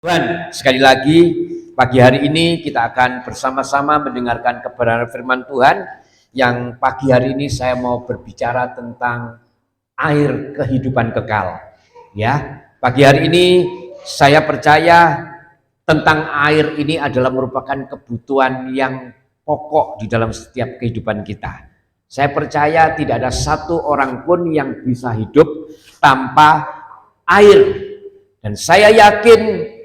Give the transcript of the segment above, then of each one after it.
Tuhan, sekali lagi pagi hari ini kita akan bersama-sama mendengarkan kebenaran firman Tuhan. Yang pagi hari ini saya mau berbicara tentang air kehidupan kekal. Ya, pagi hari ini saya percaya tentang air ini adalah merupakan kebutuhan yang pokok di dalam setiap kehidupan kita. Saya percaya tidak ada satu orang pun yang bisa hidup tanpa air. Dan saya yakin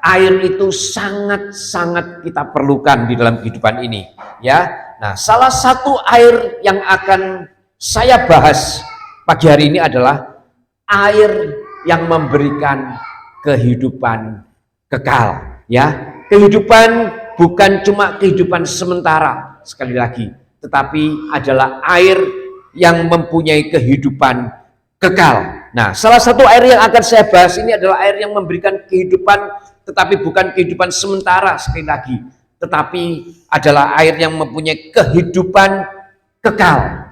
air itu sangat-sangat kita perlukan di dalam kehidupan ini, ya. Nah, salah satu air yang akan saya bahas pagi hari ini adalah air yang memberikan kehidupan kekal, ya. Kehidupan bukan cuma kehidupan sementara, sekali lagi, tetapi adalah air yang mempunyai kehidupan kekal. Nah, salah satu air yang akan saya bahas ini adalah air yang memberikan kehidupan, tetapi bukan kehidupan sementara, sekali lagi, tetapi adalah air yang mempunyai kehidupan kekal.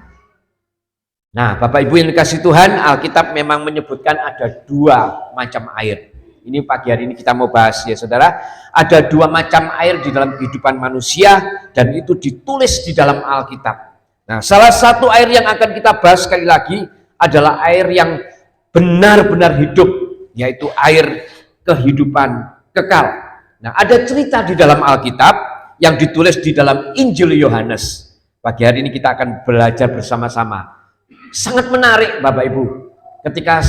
Nah, Bapak Ibu yang dikasihi Tuhan, Alkitab memang menyebutkan ada dua macam air. Ini pagi hari ini kita mau bahas, ya saudara. Ada dua macam air di dalam kehidupan manusia, dan itu ditulis di dalam Alkitab. Nah, salah satu air yang akan kita bahas sekali lagi adalah air yang benar-benar hidup, yaitu air kehidupan kekal. Nah, ada cerita di dalam Alkitab yang ditulis di dalam Injil Yohanes. Pagi hari ini kita akan belajar bersama-sama. Sangat menarik Bapak Ibu. Ketika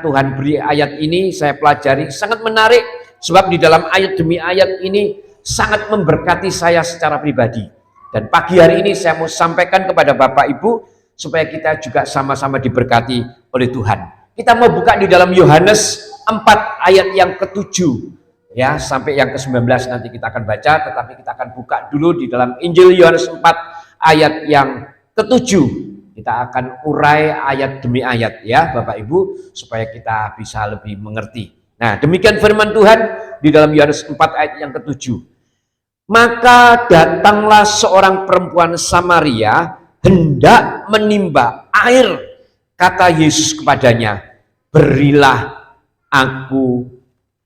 Tuhan beri ayat ini, saya pelajari, sangat menarik sebab di dalam ayat demi ayat ini sangat memberkati saya secara pribadi. Dan pagi hari ini saya mau sampaikan kepada Bapak Ibu supaya kita juga sama-sama diberkati oleh Tuhan. Kita mau buka di dalam Yohanes 4 ayat yang ke-7. Ya, sampai yang ke-19 nanti kita akan baca, tetapi kita akan buka dulu di dalam Injil Yohanes 4 ayat yang ke-7. Kita akan urai ayat demi ayat, ya Bapak Ibu, supaya kita bisa lebih mengerti. Nah, demikian firman Tuhan di dalam Yohanes 4 ayat yang ke-7. Maka datanglah seorang perempuan Samaria hendak menimba air. Kata Yesus kepadanya, berilah aku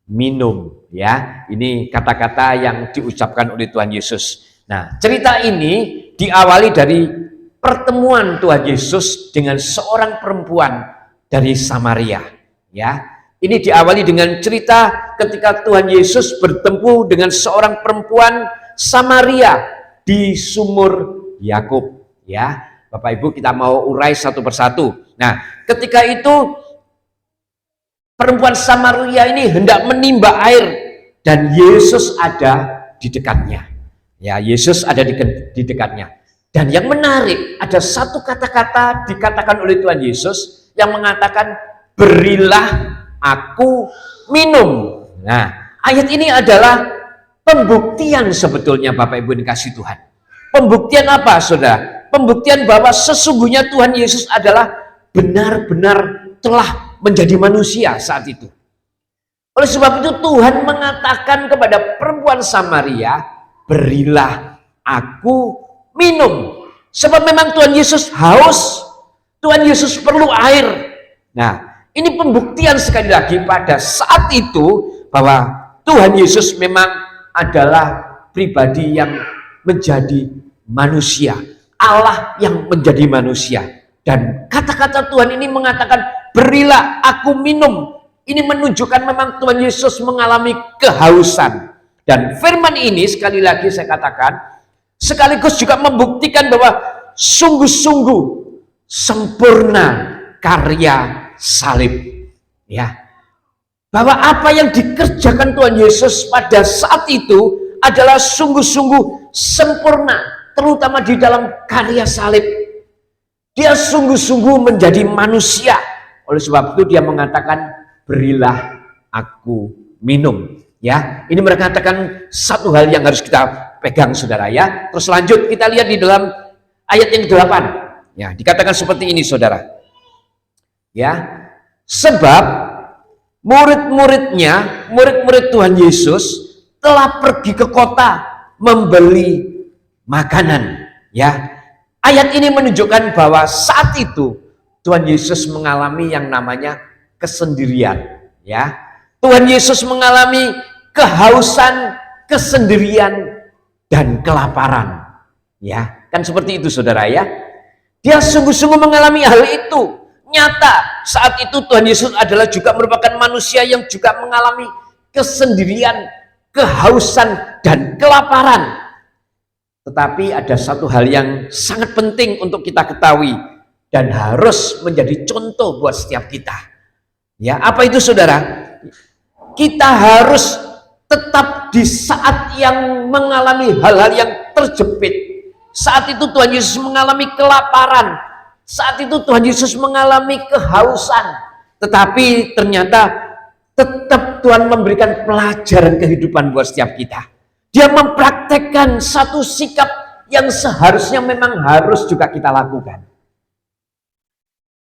minum. Ya, ini kata-kata yang diucapkan oleh Tuhan Yesus. Nah, cerita ini diawali dari pertemuan Tuhan Yesus dengan seorang perempuan dari Samaria. Ya, ini diawali dengan cerita ketika Tuhan Yesus bertemu dengan seorang perempuan Samaria di sumur Yakub. Ya, Bapak Ibu, kita mau urai satu persatu. Nah, ketika itu perempuan Samaria ini hendak menimba air dan Yesus ada di dekatnya. Ya, Yesus ada di dekatnya. Dan yang menarik, ada satu kata-kata dikatakan oleh Tuhan Yesus yang mengatakan, berilah aku minum. Nah, ayat ini adalah pembuktian sebetulnya Bapak Ibu dikasih Tuhan. Pembuktian apa, saudara? Pembuktian bahwa sesungguhnya Tuhan Yesus adalah benar-benar telah menjadi manusia saat itu. Oleh sebab itu Tuhan mengatakan kepada perempuan Samaria, berilah aku minum. Sebab memang Tuhan Yesus haus, Tuhan Yesus perlu air. Nah, ini pembuktian sekali lagi pada saat itu bahwa Tuhan Yesus memang adalah pribadi yang menjadi manusia, Allah yang menjadi manusia. Dan kata-kata Tuhan ini mengatakan, berilah aku minum. Ini menunjukkan memang Tuhan Yesus mengalami kehausan. Dan firman ini sekali lagi saya katakan, sekaligus juga membuktikan bahwa sungguh-sungguh sempurna karya salib. Ya, bahwa apa yang dikerjakan Tuhan Yesus pada saat itu adalah sungguh-sungguh sempurna, terutama di dalam karya salib. Dia sungguh-sungguh menjadi manusia. Oleh sebab itu dia mengatakan, berilah aku minum. Ya, ini mengatakan satu hal yang harus kita pegang, saudara, ya. Terus lanjut kita lihat di dalam ayat yang 8. Ya, dikatakan seperti ini, saudara. Ya, sebab murid-murid Tuhan Yesus telah pergi ke kota membeli makanan. Ya, ayat ini menunjukkan bahwa saat itu Tuhan Yesus mengalami yang namanya kesendirian, ya. Tuhan Yesus mengalami kehausan, kesendirian, dan kelaparan. Ya, kan seperti itu saudara ya. Dia sungguh-sungguh mengalami hal itu. Nyata, saat itu Tuhan Yesus adalah juga merupakan manusia yang juga mengalami kesendirian, kehausan, dan kelaparan. Tetapi ada satu hal yang sangat penting untuk kita ketahui dan harus menjadi contoh buat setiap kita. Ya, apa itu saudara? Kita harus tetap di saat yang mengalami hal-hal yang terjepit. Saat itu Tuhan Yesus mengalami kelaparan. Saat itu Tuhan Yesus mengalami kehausan. Tetapi ternyata tetap Tuhan memberikan pelajaran kehidupan buat setiap kita. Dia mempraktekkan satu sikap yang seharusnya memang harus juga kita lakukan.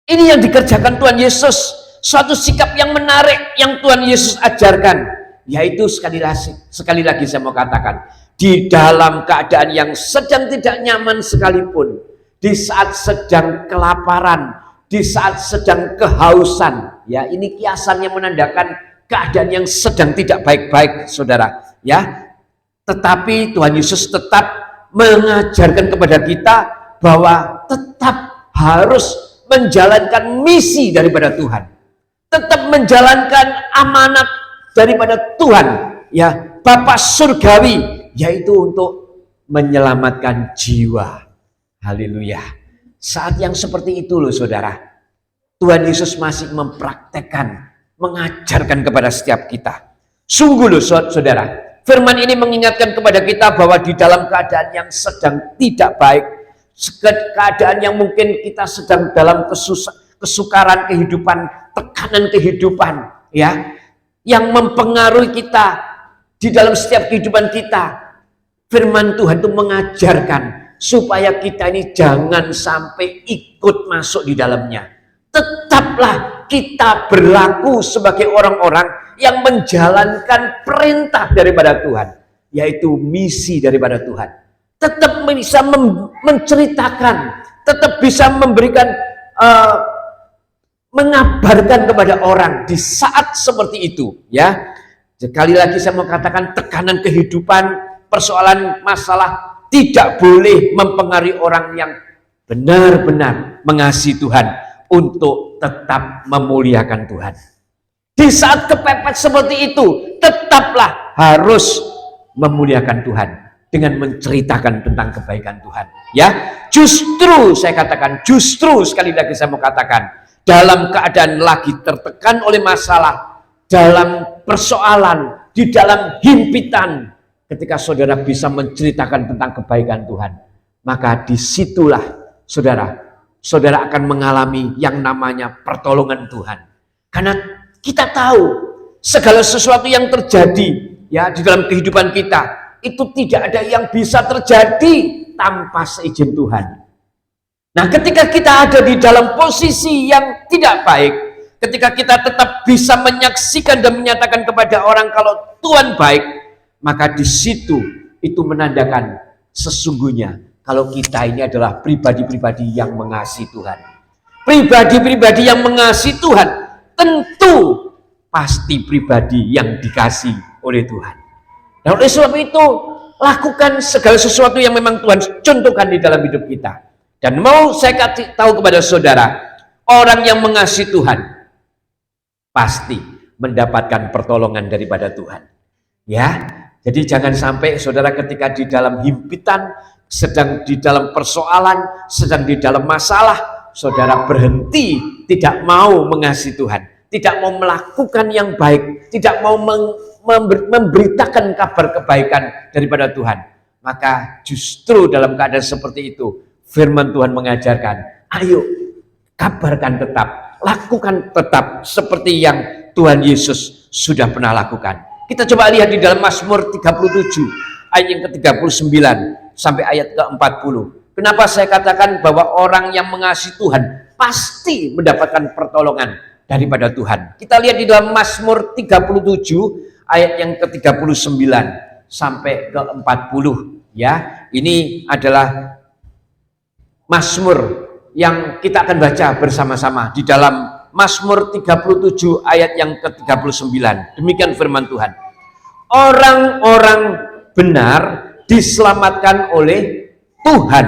Ini yang dikerjakan Tuhan Yesus. Suatu sikap yang menarik yang Tuhan Yesus ajarkan, yaitu sekali lagi saya mau katakan, di dalam keadaan yang sedang tidak nyaman sekalipun, di saat sedang kelaparan, di saat sedang kehausan, ya ini kiasannya menandakan keadaan yang sedang tidak baik-baik saudara, ya. Tetapi Tuhan Yesus tetap mengajarkan kepada kita bahwa tetap harus menjalankan misi daripada Tuhan. Tetap menjalankan amanat daripada Tuhan, ya Bapa Surgawi, yaitu untuk menyelamatkan jiwa. Haleluya. Saat yang seperti itu loh saudara, Tuhan Yesus masih mempraktekkan, mengajarkan kepada setiap kita. Sungguh loh saudara, firman ini mengingatkan kepada kita bahwa di dalam keadaan yang sedang tidak baik, keadaan yang mungkin kita sedang dalam kesukaran kehidupan, tekanan kehidupan, ya, yang mempengaruhi kita di dalam setiap kehidupan kita. Firman Tuhan itu mengajarkan supaya kita ini jangan sampai ikut masuk di dalamnya. Tetaplah kita berlaku sebagai orang-orang yang menjalankan perintah daripada Tuhan, yaitu misi daripada Tuhan. Tetap bisa menceritakan, tetap bisa memberikan mengabarkan kepada orang di saat seperti itu, ya. Sekali lagi saya mau katakan, tekanan kehidupan, persoalan masalah tidak boleh mempengaruhi orang yang benar-benar mengasihi Tuhan untuk tetap memuliakan Tuhan. Di saat kepepet seperti itu, tetaplah harus memuliakan Tuhan dengan menceritakan tentang kebaikan Tuhan, ya. Justru saya katakan, justru sekali lagi saya mau katakan, dalam keadaan lagi tertekan oleh masalah, dalam persoalan, di dalam himpitan, ketika saudara bisa menceritakan tentang kebaikan Tuhan, maka disitulah saudara akan mengalami yang namanya pertolongan Tuhan. Karena kita tahu segala sesuatu yang terjadi, ya, di dalam kehidupan kita, itu tidak ada yang bisa terjadi tanpa seizin Tuhan. Nah, ketika kita ada di dalam posisi yang tidak baik, ketika kita tetap bisa menyaksikan dan menyatakan kepada orang kalau Tuhan baik, maka di situ itu menandakan sesungguhnya kalau kita ini adalah pribadi-pribadi yang mengasihi Tuhan. Pribadi-pribadi yang mengasihi Tuhan tentu pasti pribadi yang dikasihi oleh Tuhan. Dan oleh sebab itu, lakukan segala sesuatu yang memang Tuhan contohkan di dalam hidup kita. Dan mau saya kasih tahu kepada saudara, orang yang mengasihi Tuhan pasti mendapatkan pertolongan daripada Tuhan. Ya, jadi jangan sampai saudara ketika di dalam himpitan, sedang di dalam persoalan, sedang di dalam masalah, saudara berhenti, tidak mau mengasihi Tuhan, tidak mau melakukan yang baik, tidak mau memberitakan kabar kebaikan daripada Tuhan. Maka justru dalam keadaan seperti itu, firman Tuhan mengajarkan, ayo kabarkan tetap, lakukan tetap seperti yang Tuhan Yesus sudah pernah lakukan. Kita coba lihat di dalam Mazmur 37 ayat yang ke-39 sampai ayat ke-40. Kenapa saya katakan bahwa orang yang mengasihi Tuhan pasti mendapatkan pertolongan daripada Tuhan? Kita lihat di dalam Mazmur 37 ayat yang ke-39 sampai ke-40, ya. Ini adalah Mazmur yang kita akan baca bersama-sama di dalam Mazmur 37 ayat yang ke-39. Demikian firman Tuhan. Orang-orang benar diselamatkan oleh Tuhan.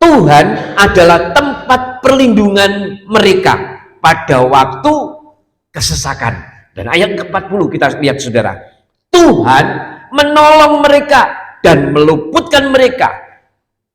Tuhan adalah tempat perlindungan mereka pada waktu kesesakan. Dan ayat ke-40 kita lihat saudara. Tuhan menolong mereka dan meluputkan mereka.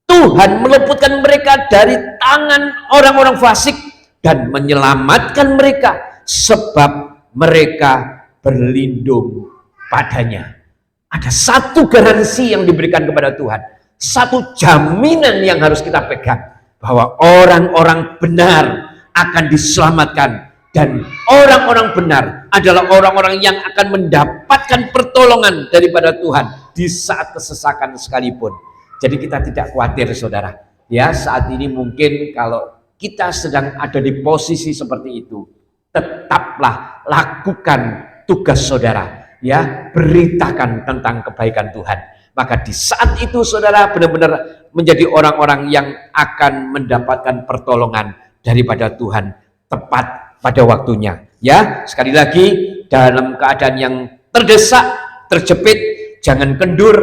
Tuhan meluputkan mereka dari tangan orang-orang fasik dan menyelamatkan mereka sebab mereka berlindung padanya. Ada satu garansi yang diberikan kepada Tuhan, satu jaminan yang harus kita pegang, bahwa orang-orang benar akan diselamatkan, dan orang-orang benar adalah orang-orang yang akan mendapatkan pertolongan daripada Tuhan di saat kesesakan sekalipun. Jadi kita tidak khawatir saudara. Ya, saat ini mungkin kalau kita sedang ada di posisi seperti itu, tetaplah lakukan tugas saudara, ya, beritakan tentang kebaikan Tuhan. Maka di saat itu saudara benar-benar menjadi orang-orang yang akan mendapatkan pertolongan daripada Tuhan tepat pada waktunya. Ya, sekali lagi, dalam keadaan yang terdesak, terjepit, jangan kendur,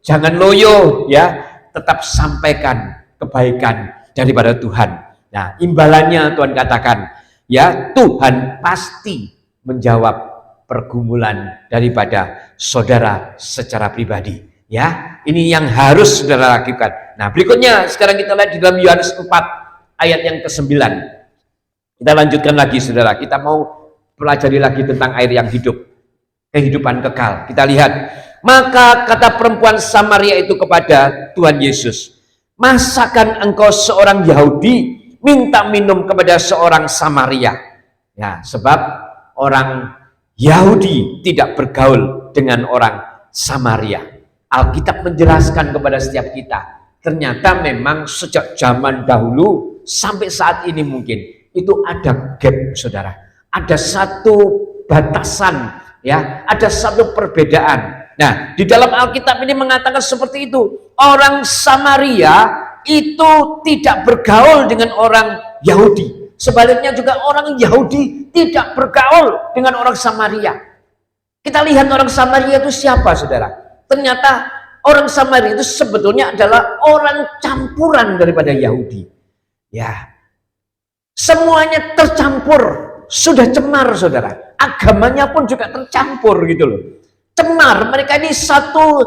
jangan loyo, ya, tetap sampaikan kebaikan daripada Tuhan. Nah, imbalannya Tuhan katakan, ya, Tuhan pasti menjawab pergumulan daripada saudara secara pribadi. Ya, ini yang harus saudara lakukan. Nah, berikutnya sekarang kita lihat di dalam Yohanes 4 ayat yang ke-9. Kita lanjutkan lagi saudara. Kita mau pelajari lagi tentang air yang hidup, kehidupan kekal. Kita lihat, maka kata perempuan Samaria itu kepada Tuhan Yesus, masakan engkau seorang Yahudi minta minum kepada seorang Samaria? Ya, sebab orang Yahudi tidak bergaul dengan orang Samaria. Alkitab menjelaskan kepada setiap kita, ternyata memang sejak zaman dahulu sampai saat ini mungkin itu ada gap saudara, ada satu batasan, ya, ada satu perbedaan. Nah, di dalam Alkitab ini mengatakan seperti itu. Orang Samaria itu tidak bergaul dengan orang Yahudi. Sebaliknya juga orang Yahudi tidak bergaul dengan orang Samaria. Kita lihat orang Samaria itu siapa saudara? Ternyata orang Samaria itu sebetulnya adalah orang campuran daripada Yahudi. Ya, semuanya tercampur, sudah cemar saudara. Agamanya pun juga tercampur gitu loh. Cemar, mereka ini satu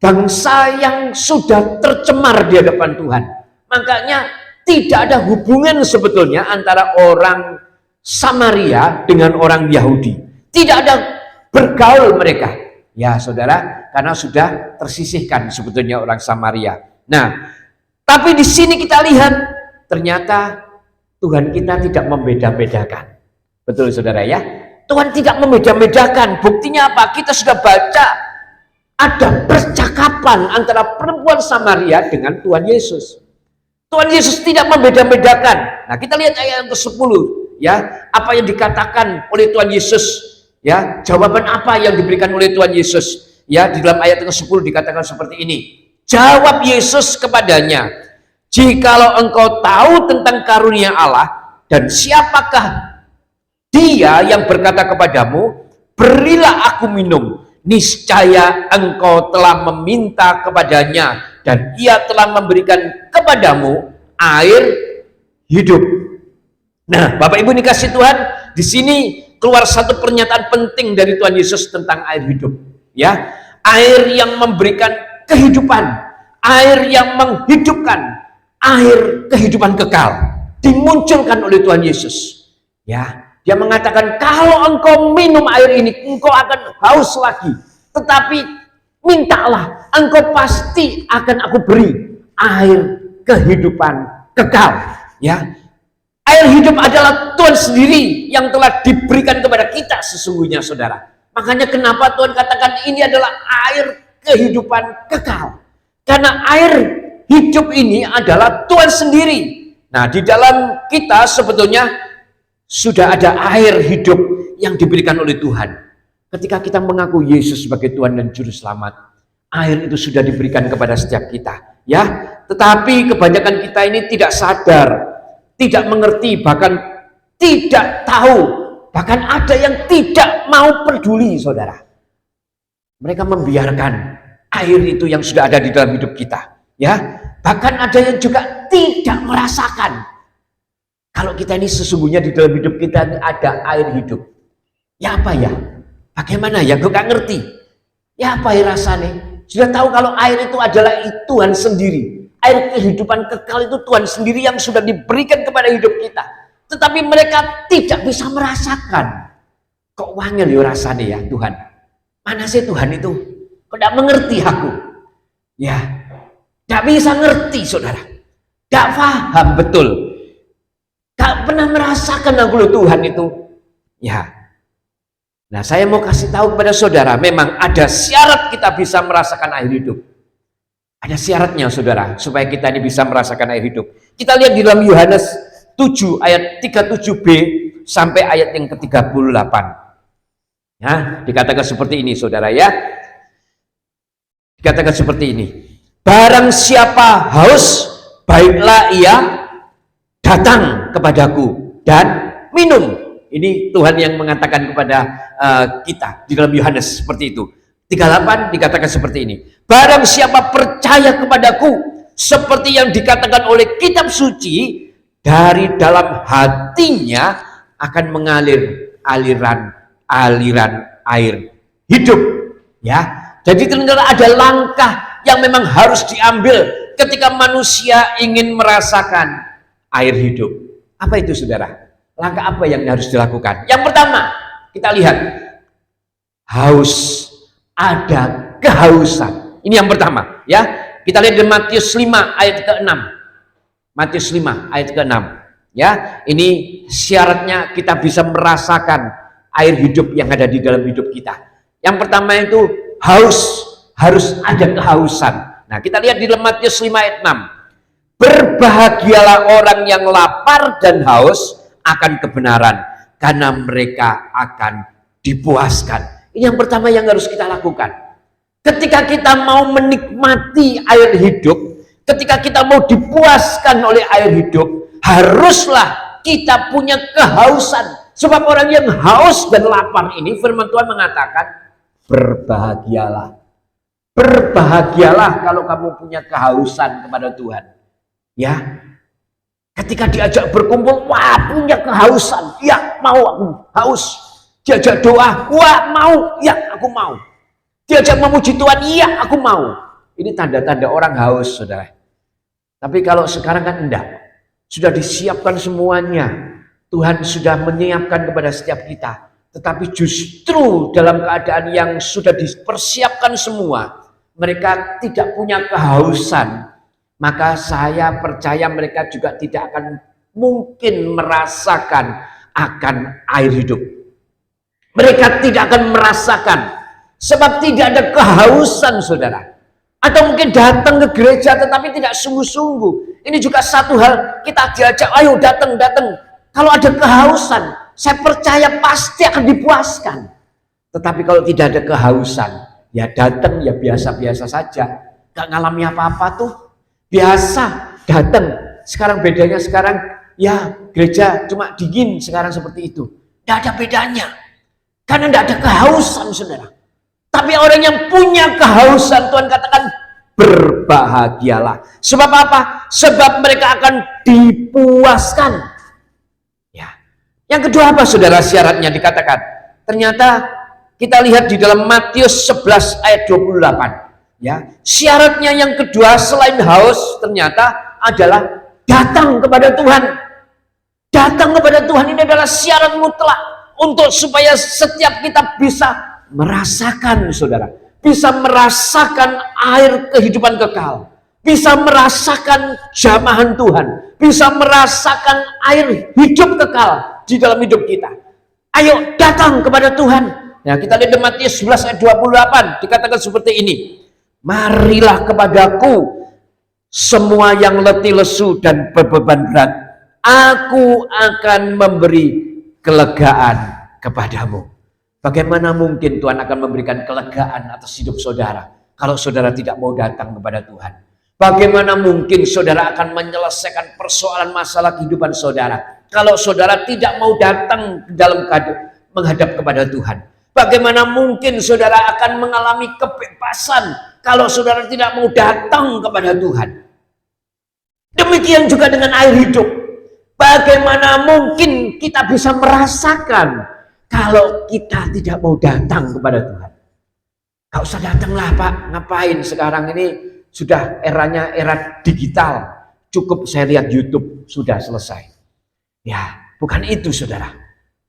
bangsa yang sudah tercemar di hadapan Tuhan. Makanya tidak ada hubungan sebetulnya antara orang Samaria dengan orang Yahudi. Tidak ada bergaul mereka. Ya saudara, karena sudah tersisihkan sebetulnya orang Samaria. Nah, tapi di sini kita lihat ternyata Tuhan kita tidak membeda-bedakan. Betul saudara ya? Tuhan tidak membeda-bedakan. Buktinya apa? Kita sudah baca ada percakapan antara perempuan Samaria dengan Tuhan Yesus. Tuhan Yesus tidak membeda-bedakan. Nah, kita lihat ayat yang ke-10 ya, apa yang dikatakan oleh Tuhan Yesus, ya, jawaban apa yang diberikan oleh Tuhan Yesus. Ya, di dalam ayat yang ke-10 dikatakan seperti ini. Jawab Yesus kepadanya, jikalau engkau tahu tentang karunia Allah dan siapakah Dia yang berkata kepadamu, berilah aku minum, niscaya engkau telah meminta kepadanya dan Ia telah memberikan kepadamu air hidup. Nah, Bapak Ibu dikasih Tuhan, di sini keluar satu pernyataan penting dari Tuhan Yesus tentang air hidup. Ya, air yang memberikan kehidupan, air yang menghidupkan, air kehidupan kekal dimunculkan oleh Tuhan Yesus. Ya, Dia mengatakan kalau engkau minum air ini, engkau akan haus lagi. Tetapi mintalah, engkau pasti akan aku beri air kehidupan kekal. Ya, air hidup adalah Tuhan sendiri yang telah diberikan kepada kita sesungguhnya saudara. Makanya kenapa Tuhan katakan ini adalah air kehidupan kekal. Karena air hidup ini adalah Tuhan sendiri. Nah, di dalam kita sebetulnya sudah ada air hidup yang diberikan oleh Tuhan. Ketika kita mengaku Yesus sebagai Tuhan dan Juru Selamat, air itu sudah diberikan kepada setiap kita. Ya, tetapi kebanyakan kita ini tidak sadar, tidak mengerti, bahkan tidak tahu, bahkan ada yang tidak mau peduli, saudara. Mereka membiarkan air itu yang sudah ada di dalam hidup kita, ya. Bahkan ada yang juga tidak merasakan kalau kita ini sesungguhnya di dalam hidup kita ini ada air hidup. Ya apa ya? Bagaimana ya? Gue gak ngerti. Ya apa ya rasanya? Sudah tahu kalau air itu adalah Tuhan sendiri. Air kehidupan kekal itu Tuhan sendiri yang sudah diberikan kepada hidup kita. Tetapi mereka tidak bisa merasakan. Kok wangel ya rasanya ya Tuhan? Mana sih Tuhan itu? Kok tidak mengerti aku? Ya, tidak bisa ngerti saudara. Tidak paham betul. Gak pernah merasakan aku loh Tuhan itu. Ya. Nah saya mau kasih tahu kepada saudara, memang ada syarat kita bisa merasakan air hidup. Ada syaratnya saudara, supaya kita ini bisa merasakan air hidup. Kita lihat di dalam Yohanes 7 ayat 37b sampai ayat yang ke-38. Ya, dikatakan seperti ini saudara ya. Dikatakan seperti ini. Barang siapa haus, baiklah ia datang kepadaku dan minum. Ini Tuhan yang mengatakan kepada kita di dalam Yohanes seperti itu. 38 dikatakan seperti ini. Barang siapa percaya kepadaku, seperti yang dikatakan oleh kitab suci, dari dalam hatinya akan mengalir aliran air hidup. Ya, jadi ternyata ada langkah yang memang harus diambil ketika manusia ingin merasakan air hidup. Apa itu saudara? Langkah apa yang harus dilakukan? Yang pertama, kita lihat haus, ada kehausan. Ini yang pertama, ya. Kita lihat di Matius 5 ayat ke-6. Matius 5 ayat ke-6. Ya, ini syaratnya kita bisa merasakan air hidup yang ada di dalam hidup kita. Yang pertama itu haus, harus ada kehausan. Nah, kita lihat di dalam Matius 5 ayat 6. Berbahagialah orang yang lapar dan haus akan kebenaran, karena mereka akan dipuaskan. Ini yang pertama yang harus kita lakukan. Ketika kita mau menikmati air hidup, ketika kita mau dipuaskan oleh air hidup, haruslah kita punya kehausan. Sebab orang yang haus dan lapar ini, firman Tuhan mengatakan, berbahagialah. Berbahagialah kalau kamu punya kehausan kepada Tuhan. Ya, ketika diajak berkumpul, wah punya kehausan, ya mau aku haus. Diajak doa, wah mau, ya aku mau. Diajak memuji Tuhan, iya aku mau. Ini tanda-tanda orang haus, saudara. Tapi kalau sekarang kan enggak. Sudah disiapkan semuanya. Tuhan sudah menyiapkan kepada setiap kita. Tetapi justru dalam keadaan yang sudah dipersiapkan semua, mereka tidak punya kehausan. Maka saya percaya mereka juga tidak akan mungkin merasakan akan air hidup. Mereka tidak akan merasakan, sebab tidak ada kehausan, saudara. Atau mungkin datang ke gereja tetapi tidak sungguh-sungguh. Ini juga satu hal, kita diajak, ayo datang. Kalau ada kehausan, saya percaya pasti akan dipuaskan. Tetapi kalau tidak ada kehausan, ya datang ya biasa-biasa saja. Gak ngalami apa-apa tuh. Biasa datang. Sekarang bedanya sekarang ya gereja cuma dingin sekarang seperti itu. Tidak ada bedanya. Karena tidak ada kehausan, saudara. Tapi orang yang punya kehausan, Tuhan katakan berbahagialah. Sebab apa? Sebab mereka akan dipuaskan. Ya. Yang kedua apa saudara syaratnya dikatakan? Ternyata kita lihat di dalam Matius 11 ayat 28. Ya, syaratnya yang kedua selain haus ternyata adalah datang kepada Tuhan. Datang kepada Tuhan ini adalah syarat mutlak untuk supaya setiap kita bisa merasakan, saudara, bisa merasakan air kehidupan kekal, bisa merasakan jamahan Tuhan, bisa merasakan air hidup kekal di dalam hidup kita. Ayo datang kepada Tuhan. Nah, kita lihat di Matius 11 ayat 28 dikatakan seperti ini. Marilah kepadaku semua yang letih lesu dan berbeban berat, aku akan memberi kelegaan kepadamu. Bagaimana mungkin Tuhan akan memberikan kelegaan atas hidup saudara kalau saudara tidak mau datang kepada Tuhan? Bagaimana mungkin saudara akan menyelesaikan persoalan masalah kehidupan saudara kalau saudara tidak mau datang dalam menghadap kepada Tuhan? Bagaimana mungkin saudara akan mengalami kebebasan kalau saudara tidak mau datang kepada Tuhan? Demikian juga dengan air hidup. Bagaimana mungkin kita bisa merasakan kalau kita tidak mau datang kepada Tuhan? Gak usah datanglah Pak, ngapain sekarang ini sudah eranya era digital, cukup saya lihat YouTube sudah selesai. Ya, bukan itu saudara.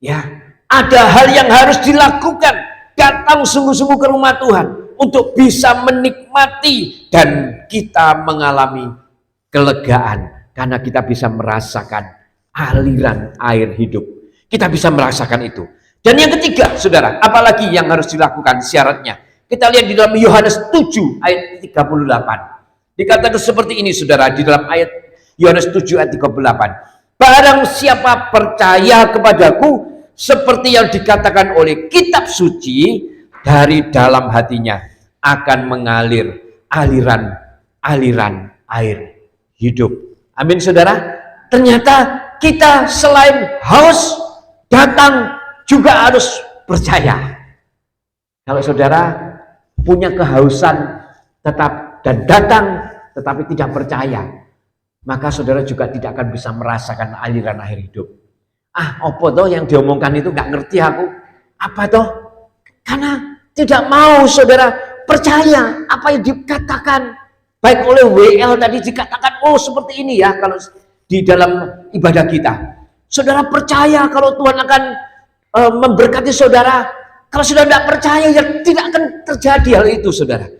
Ya, ada hal yang harus dilakukan, datang sungguh-sungguh ke rumah Tuhan untuk bisa menikmati dan kita mengalami kelegaan karena kita bisa merasakan aliran air hidup. Kita bisa merasakan itu. Dan yang ketiga, saudara, apalagi yang harus dilakukan syaratnya? Kita lihat di dalam Yohanes 7 ayat 38. Dikatakan seperti ini saudara, di dalam ayat Yohanes 7 ayat 38. Barang siapa percaya kepadaku, seperti yang dikatakan oleh kitab suci, dari dalam hatinya akan mengalir aliran air hidup. Amin saudara. Ternyata kita selain haus datang juga harus percaya. Kalau saudara punya kehausan tetap dan datang tetapi tidak percaya, maka saudara juga tidak akan bisa merasakan aliran air hidup. Apa toh yang diomongkan itu nggak ngerti aku. Apa toh? Karena tidak mau saudara percaya apa yang dikatakan. Baik oleh WL tadi dikatakan, oh seperti ini ya kalau di dalam ibadah kita. Saudara percaya kalau Tuhan akan memberkati saudara. Kalau sudah tidak percaya, ya tidak akan terjadi hal itu, saudara.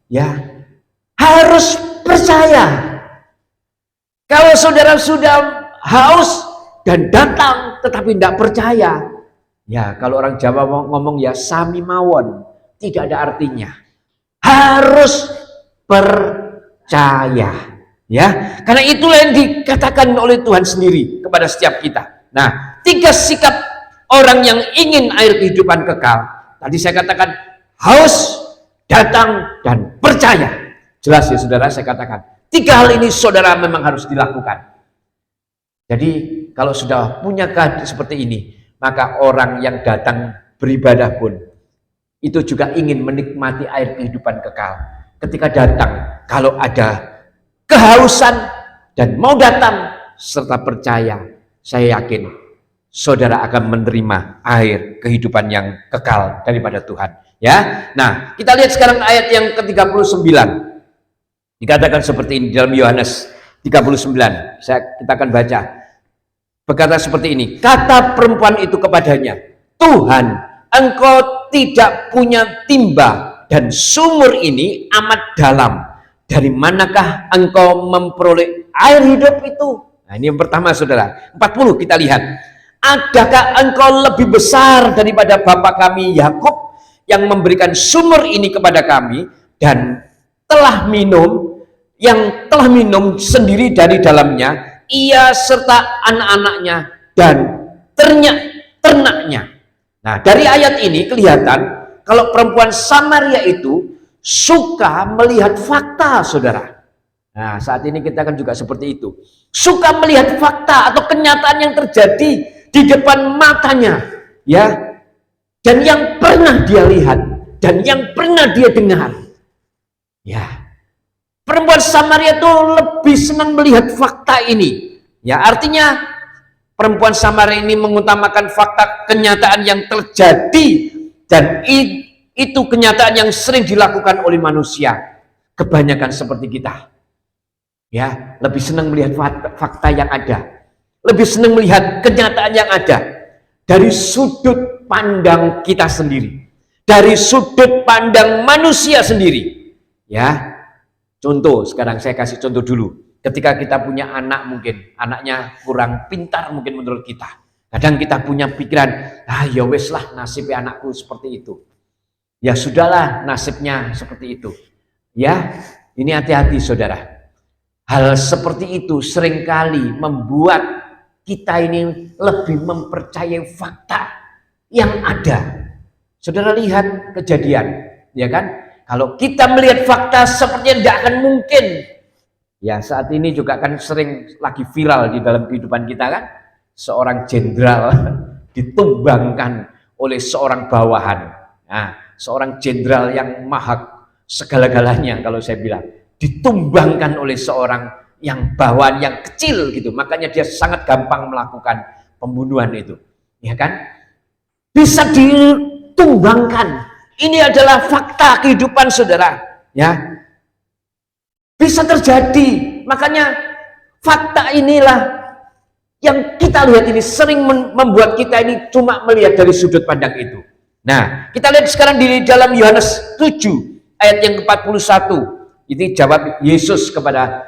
Ya, harus percaya. Kalau saudara sudah haus dan datang, tetapi tidak percaya, ya kalau orang Jawa ngomong ya sami mawon, tidak ada artinya. Harus percaya, ya. Karena itulah yang dikatakan oleh Tuhan sendiri kepada setiap kita. Nah, 3 sikap orang yang ingin air kehidupan kekal. Tadi saya katakan haus, datang, dan percaya. Jelas ya saudara, saya katakan 3 hal ini saudara memang harus dilakukan. Jadi kalau sudah punya keadaan seperti ini, maka orang yang datang beribadah pun itu juga ingin menikmati air kehidupan kekal. Ketika datang, kalau ada kehausan dan mau datang serta percaya, saya yakin saudara akan menerima air kehidupan yang kekal daripada Tuhan. Ya, nah kita lihat sekarang ayat yang ke-39. Dikatakan seperti ini dalam Yohanes 39. Kita akan baca. Berkata seperti ini. Kata perempuan itu kepadanya, Tuhan, engkau tidak punya timba dan sumur ini amat dalam. Dari manakah engkau memperoleh air hidup itu? Nah ini yang pertama saudara. 40 kita lihat. Adakah engkau lebih besar daripada bapa kami Yakub yang memberikan sumur ini kepada kami dan yang telah minum sendiri dari dalamnya, ia serta anak-anaknya dan ternaknya. Nah dari ayat ini kelihatan kalau perempuan Samaria itu suka melihat fakta saudara. Nah saat ini kita kan juga seperti itu, suka melihat fakta atau kenyataan yang terjadi di depan matanya, ya, dan yang pernah dia lihat dan yang pernah dia dengar, ya. Perempuan Samaria itu lebih senang melihat fakta ini, ya. Artinya perempuan Samaria ini mengutamakan fakta kenyataan yang terjadi dan itu kenyataan yang sering dilakukan oleh manusia. Kebanyakan seperti kita, ya, lebih senang melihat fakta yang ada. Lebih senang melihat kenyataan yang ada dari sudut pandang kita sendiri, dari sudut pandang manusia sendiri. Ya, contoh sekarang saya kasih contoh dulu. Ketika kita punya anak, mungkin anaknya kurang pintar mungkin menurut kita. Kadang kita punya pikiran, ya wes lah nasibnya anakku seperti itu. Ya sudahlah nasibnya seperti itu. Ya, ini hati-hati saudara. Hal seperti itu seringkali membuat kita ini lebih mempercayai fakta yang ada. Saudara lihat kejadian, ya kan? Kalau kita melihat fakta sepertinya tidak akan mungkin Ya, saat ini juga kan sering lagi viral di dalam kehidupan kita kan, seorang jenderal ditumbangkan oleh seorang bawahan. Nah, seorang jenderal yang maha segala-galanya kalau saya bilang, ditumbangkan oleh seorang yang bawahan yang kecil gitu. Makanya dia sangat gampang melakukan pembunuhan itu. Ya kan? Bisa ditumbangkan. Ini adalah fakta kehidupan saudara. Ya, bisa terjadi. Makanya fakta inilah yang kita lihat ini sering membuat kita ini cuma melihat dari sudut pandang itu. Nah, kita lihat sekarang di dalam Yohanes 7 ayat yang ke-41. Ini jawab Yesus kepada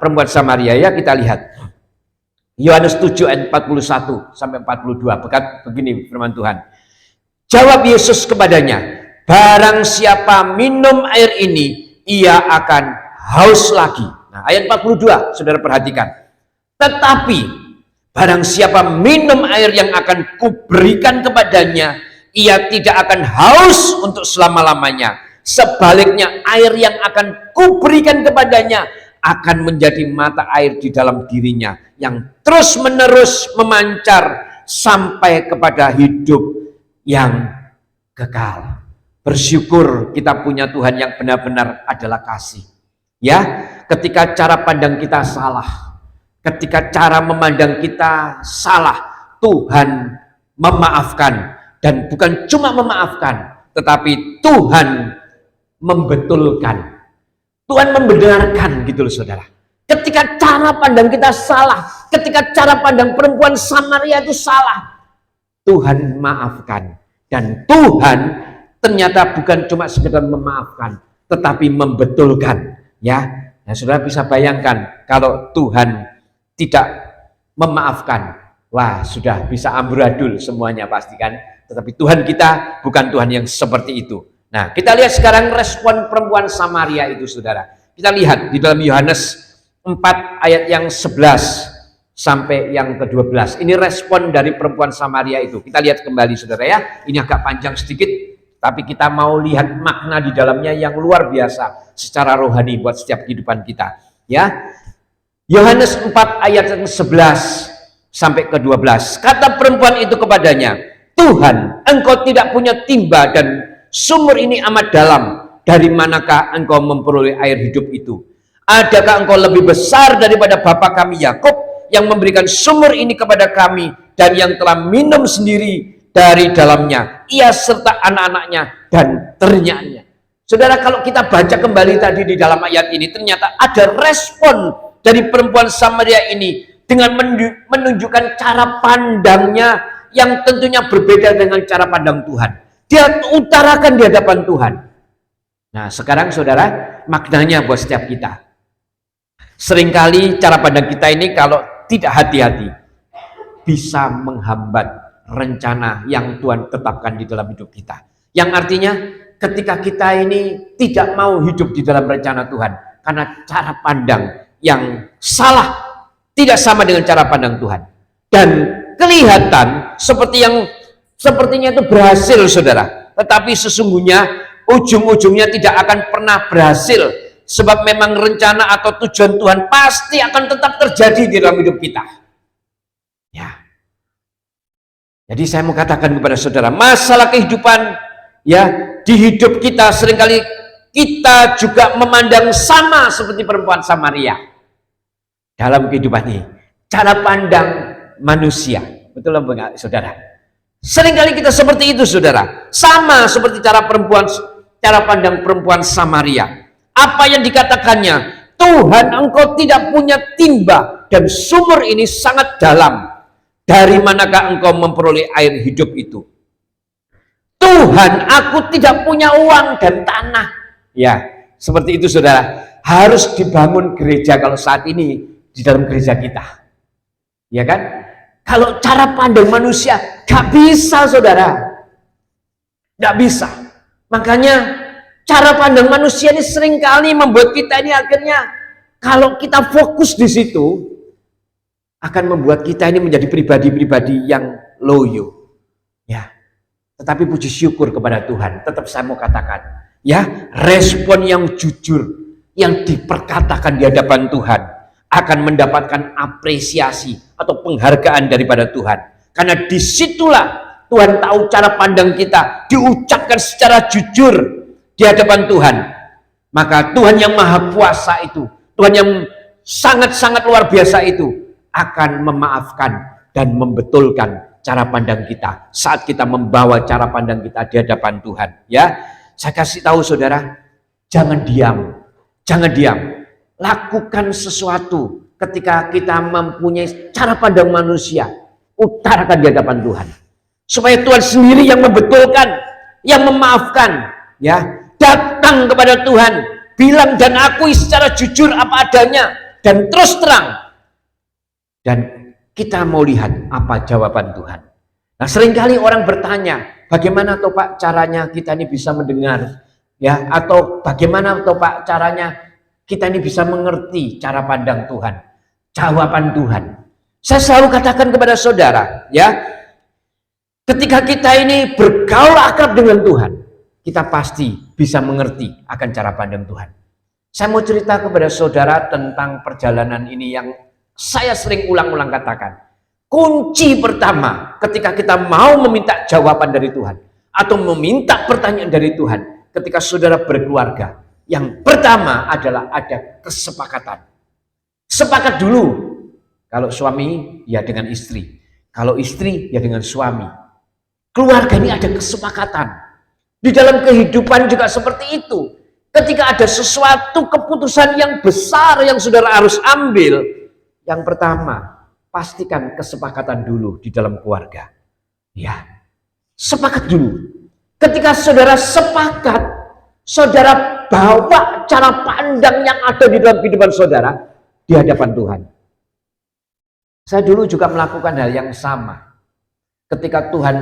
perempuan Samaria, ya, kita lihat. Yohanes 7 ayat 41 sampai 42. Begini firman Tuhan. Jawab Yesus kepadanya, barang siapa minum air ini, ia akan haus lagi. Nah, ayat 42, saudara perhatikan. Tetapi barang siapa minum air yang akan kuberikan kepadanya, ia tidak akan haus untuk selama-lamanya. Sebaliknya, air yang akan kuberikan kepadanya akan menjadi mata air di dalam dirinya yang terus-menerus memancar sampai kepada hidup yang kekal. Bersyukur kita punya Tuhan yang benar-benar adalah kasih. Ya, ketika cara pandang kita salah, ketika cara memandang kita salah, Tuhan memaafkan. Dan bukan cuma memaafkan, tetapi Tuhan membetulkan. Tuhan membenarkan gitu loh saudara. Ketika cara pandang kita salah, ketika cara pandang perempuan Samaria itu salah, Tuhan maafkan. Dan Tuhan ternyata bukan cuma sekedar memaafkan, tetapi membetulkan. Ya, nah, saudara bisa bayangkan kalau Tuhan tidak memaafkan, wah sudah bisa amburadul semuanya pasti kan. Tetapi Tuhan kita bukan Tuhan yang seperti itu. Nah, kita lihat sekarang respon perempuan Samaria itu saudara. Kita lihat di dalam Yohanes 4 ayat yang 11 sampai yang ke-12. Ini respon dari perempuan Samaria itu. Kita lihat kembali saudara ya. Ini agak panjang sedikit, tapi kita mau lihat makna di dalamnya yang luar biasa secara rohani buat setiap kehidupan kita. Ya, Yohanes 4 ayat yang 11 sampai ke-12. Kata perempuan itu kepadanya, Tuhan, engkau tidak punya timba dan sumur ini amat dalam. Dari manakah engkau memperoleh air hidup itu? Adakah engkau lebih besar daripada bapa kami Yakub yang memberikan sumur ini kepada kami dan yang telah minum sendiri dari dalamnya, ia serta anak-anaknya dan ternaknya. Saudara, kalau kita baca kembali tadi di dalam ayat ini, ternyata ada respon dari perempuan Samaria ini dengan menunjukkan cara pandangnya yang tentunya berbeda dengan cara pandang Tuhan. Dia utarakan di hadapan Tuhan. Nah, sekarang saudara, maknanya buat setiap kita. Seringkali cara pandang kita ini kalau tidak hati-hati bisa menghambat rencana yang Tuhan tetapkan di dalam hidup kita. Yang artinya ketika kita ini tidak mau hidup di dalam rencana Tuhan karena cara pandang yang salah, tidak sama dengan cara pandang Tuhan. Dan kelihatan sepertinya itu berhasil saudara, tetapi sesungguhnya ujung-ujungnya tidak akan pernah berhasil, sebab memang rencana atau tujuan Tuhan pasti akan tetap terjadi di dalam hidup kita. Ya. Jadi saya mau katakan kepada saudara, masalah kehidupan ya di hidup kita seringkali kita juga memandang sama seperti perempuan Samaria dalam kehidupan ini. Cara pandang manusia, betul enggak saudara? Seringkali kita seperti itu saudara, sama seperti cara pandang perempuan Samaria. Apa yang dikatakannya? Tuhan, engkau tidak punya timba dan sumur ini sangat dalam. Dari manakah engkau memperoleh air hidup itu? Tuhan, aku tidak punya uang dan tanah. Ya, seperti itu saudara. Harus dibangun gereja kalau saat ini di dalam gereja kita. Ya kan? Kalau cara pandang manusia gak bisa saudara. Gak bisa. Makanya cara pandang manusia ini seringkali membuat kita ini akhirnya kalau kita fokus di situ akan membuat kita ini menjadi pribadi-pribadi yang loyo. Ya. Tetapi puji syukur kepada Tuhan, tetap saya mau katakan, ya, respon yang jujur, yang diperkatakan di hadapan Tuhan akan mendapatkan apresiasi atau penghargaan daripada Tuhan. Karena disitulah Tuhan tahu cara pandang kita diucapkan secara jujur di hadapan Tuhan. Maka Tuhan yang maha kuasa itu, Tuhan yang sangat-sangat luar biasa itu akan memaafkan dan membetulkan cara pandang kita saat kita membawa cara pandang kita di hadapan Tuhan. Ya, saya kasih tahu saudara, jangan diam. Jangan diam, lakukan sesuatu ketika kita mempunyai cara pandang manusia, utarakan di hadapan Tuhan. Supaya Tuhan sendiri yang membetulkan, yang memaafkan, ya. Datang kepada Tuhan, bilang dan akui secara jujur apa adanya, dan terus terang. Dan kita mau lihat apa jawaban Tuhan. Nah, seringkali orang bertanya, bagaimana toh Pak caranya kita ini bisa mendengar? Ya, atau bagaimana toh Pak caranya kita ini bisa mengerti cara pandang Tuhan, jawaban Tuhan. Saya selalu katakan kepada saudara, ya, ketika kita ini bergaul akrab dengan Tuhan, kita pasti bisa mengerti akan cara pandang Tuhan. Saya mau cerita kepada saudara tentang perjalanan ini yang saya sering ulang-ulang katakan. Kunci pertama ketika kita mau meminta jawaban dari Tuhan atau meminta pertanyaan dari Tuhan, ketika saudara berkeluarga, yang pertama adalah ada kesepakatan. Sepakat dulu. Kalau suami ya dengan istri, kalau istri ya dengan suami. Keluarga ini ada kesepakatan. Di dalam kehidupan juga seperti itu. Ketika ada sesuatu keputusan yang besar yang saudara harus ambil, yang pertama pastikan kesepakatan dulu di dalam keluarga. Ya, sepakat dulu. Ketika saudara sepakat, saudara bawa cara pandang yang ada di dalam kehidupan saudara di hadapan Tuhan. Saya dulu juga melakukan hal yang sama. Ketika Tuhan,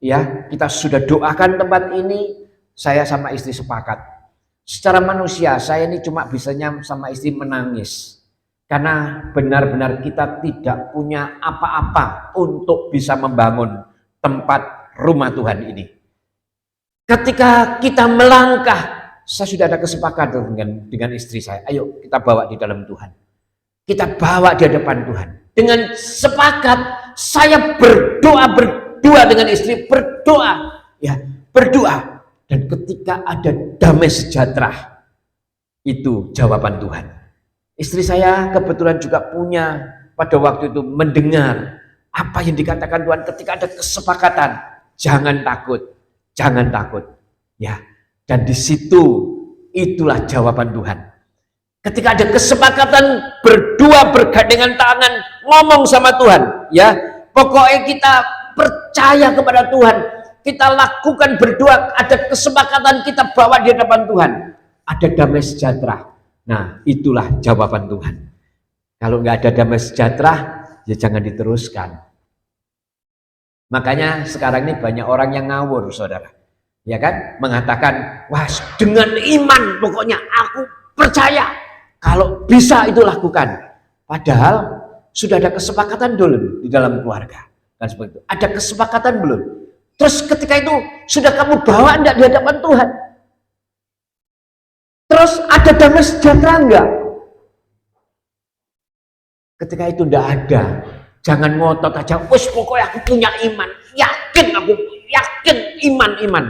ya, kita sudah doakan tempat ini, saya sama istri sepakat. Secara manusia, saya ini cuma bisanya sama istri menangis. Karena benar-benar kita tidak punya apa-apa untuk bisa membangun tempat rumah Tuhan ini. Ketika kita melangkah, saya sudah ada kesepakatan dengan istri saya. Ayo kita bawa di dalam Tuhan. Kita bawa di hadapan Tuhan. Dengan sepakat, saya berdoa berdua dengan istri, berdoa, ya, berdoa. Dan ketika ada damai sejahtera, itu jawaban Tuhan. Istri saya kebetulan juga punya pada waktu itu mendengar apa yang dikatakan Tuhan ketika ada kesepakatan. Jangan takut. Jangan takut, ya. Dan di situ itulah jawaban Tuhan. Ketika ada kesepakatan berdua bergandengan tangan ngomong sama Tuhan, ya. Pokoknya kita percaya kepada Tuhan, kita lakukan berdua, ada kesepakatan kita bawa di hadapan Tuhan, ada damai sejahtera. Nah, itulah jawaban Tuhan. Kalau nggak ada damai sejahtera, ya jangan diteruskan. Makanya sekarang ini banyak orang yang ngawur, saudara. Ya kan? Mengatakan, wah dengan iman pokoknya aku percaya. Kalau bisa itu lakukan. Padahal sudah ada kesepakatan dulu di dalam keluarga. Kan seperti itu. Ada kesepakatan belum? Terus ketika itu sudah kamu bawa enggak di hadapan Tuhan? Terus ada damai sejahtera enggak? Ketika itu enggak ada. Jangan ngotot aja, wes pokoknya aku punya iman, yakin iman.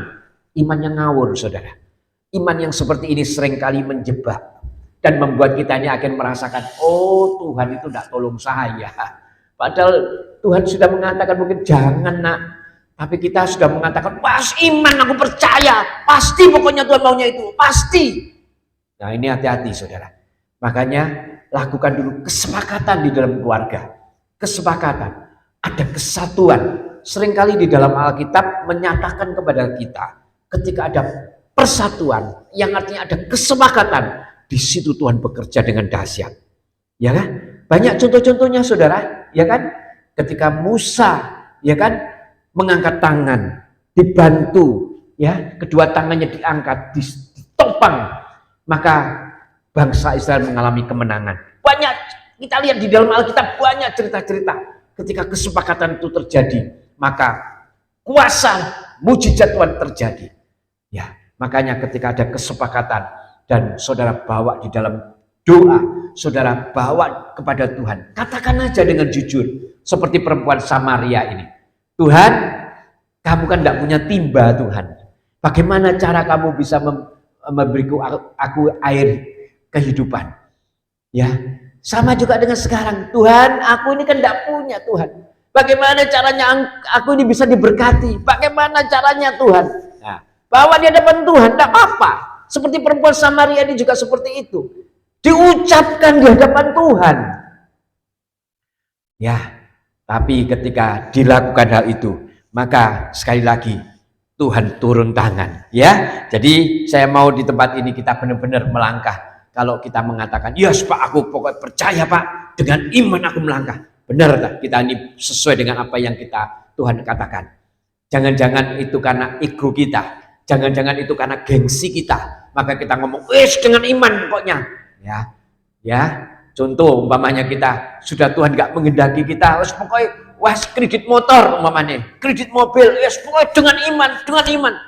Iman yang ngawur, saudara. Iman yang seperti ini seringkali menjebak dan membuat kita ini akan merasakan, oh Tuhan itu tidak tolong saya. Padahal Tuhan sudah mengatakan mungkin jangan nak, tapi kita sudah mengatakan, pas iman aku percaya, pasti pokoknya Tuhan maunya itu, pasti. Nah ini hati-hati saudara. Makanya lakukan dulu kesepakatan di dalam keluarga. Kesepakatan, ada kesatuan. Seringkali di dalam Alkitab menyatakan kepada kita, ketika ada persatuan, yang artinya ada kesepakatan, di situ Tuhan bekerja dengan dahsyat. Ya kan? Banyak contoh-contohnya saudara, ya kan? Ketika Musa, ya kan, mengangkat tangan, dibantu, ya, kedua tangannya diangkat, ditopang, maka bangsa Israel mengalami kemenangan. Banyak kita lihat di dalam Alkitab banyak cerita-cerita ketika kesepakatan itu terjadi, maka kuasa mujizat Tuhan terjadi. Ya, makanya ketika ada kesepakatan, dan saudara bawa di dalam doa, saudara bawa kepada Tuhan. Katakan aja dengan jujur, seperti perempuan Samaria ini. Tuhan, kamu kan tidak punya timba Tuhan. Bagaimana cara kamu bisa memberiku aku air kehidupan? Ya, sama juga dengan sekarang. Tuhan, aku ini kan tidak punya Tuhan. Bagaimana caranya aku ini bisa diberkati? Bagaimana caranya Tuhan? Nah, bawa di hadapan Tuhan, tidak apa-apa. Seperti perempuan Samaria ini juga seperti itu. Diucapkan di hadapan Tuhan. Ya, tapi ketika dilakukan hal itu, maka sekali lagi Tuhan turun tangan. Ya, jadi saya mau di tempat ini kita benar-benar melangkah. Kalau kita mengatakan, yes Pak, aku pokoknya percaya Pak, dengan iman aku melangkah. Benar tak? Kita ini sesuai dengan apa yang Tuhan katakan. Jangan-jangan itu karena ego kita, jangan-jangan itu karena gengsi kita. Maka kita ngomong, wes dengan iman pokoknya. Ya. Contoh umpamanya kita sudah Tuhan nggak menghendaki kita, wes pokoknya kredit motor umpamanya, kredit mobil, wes pokoknya dengan iman.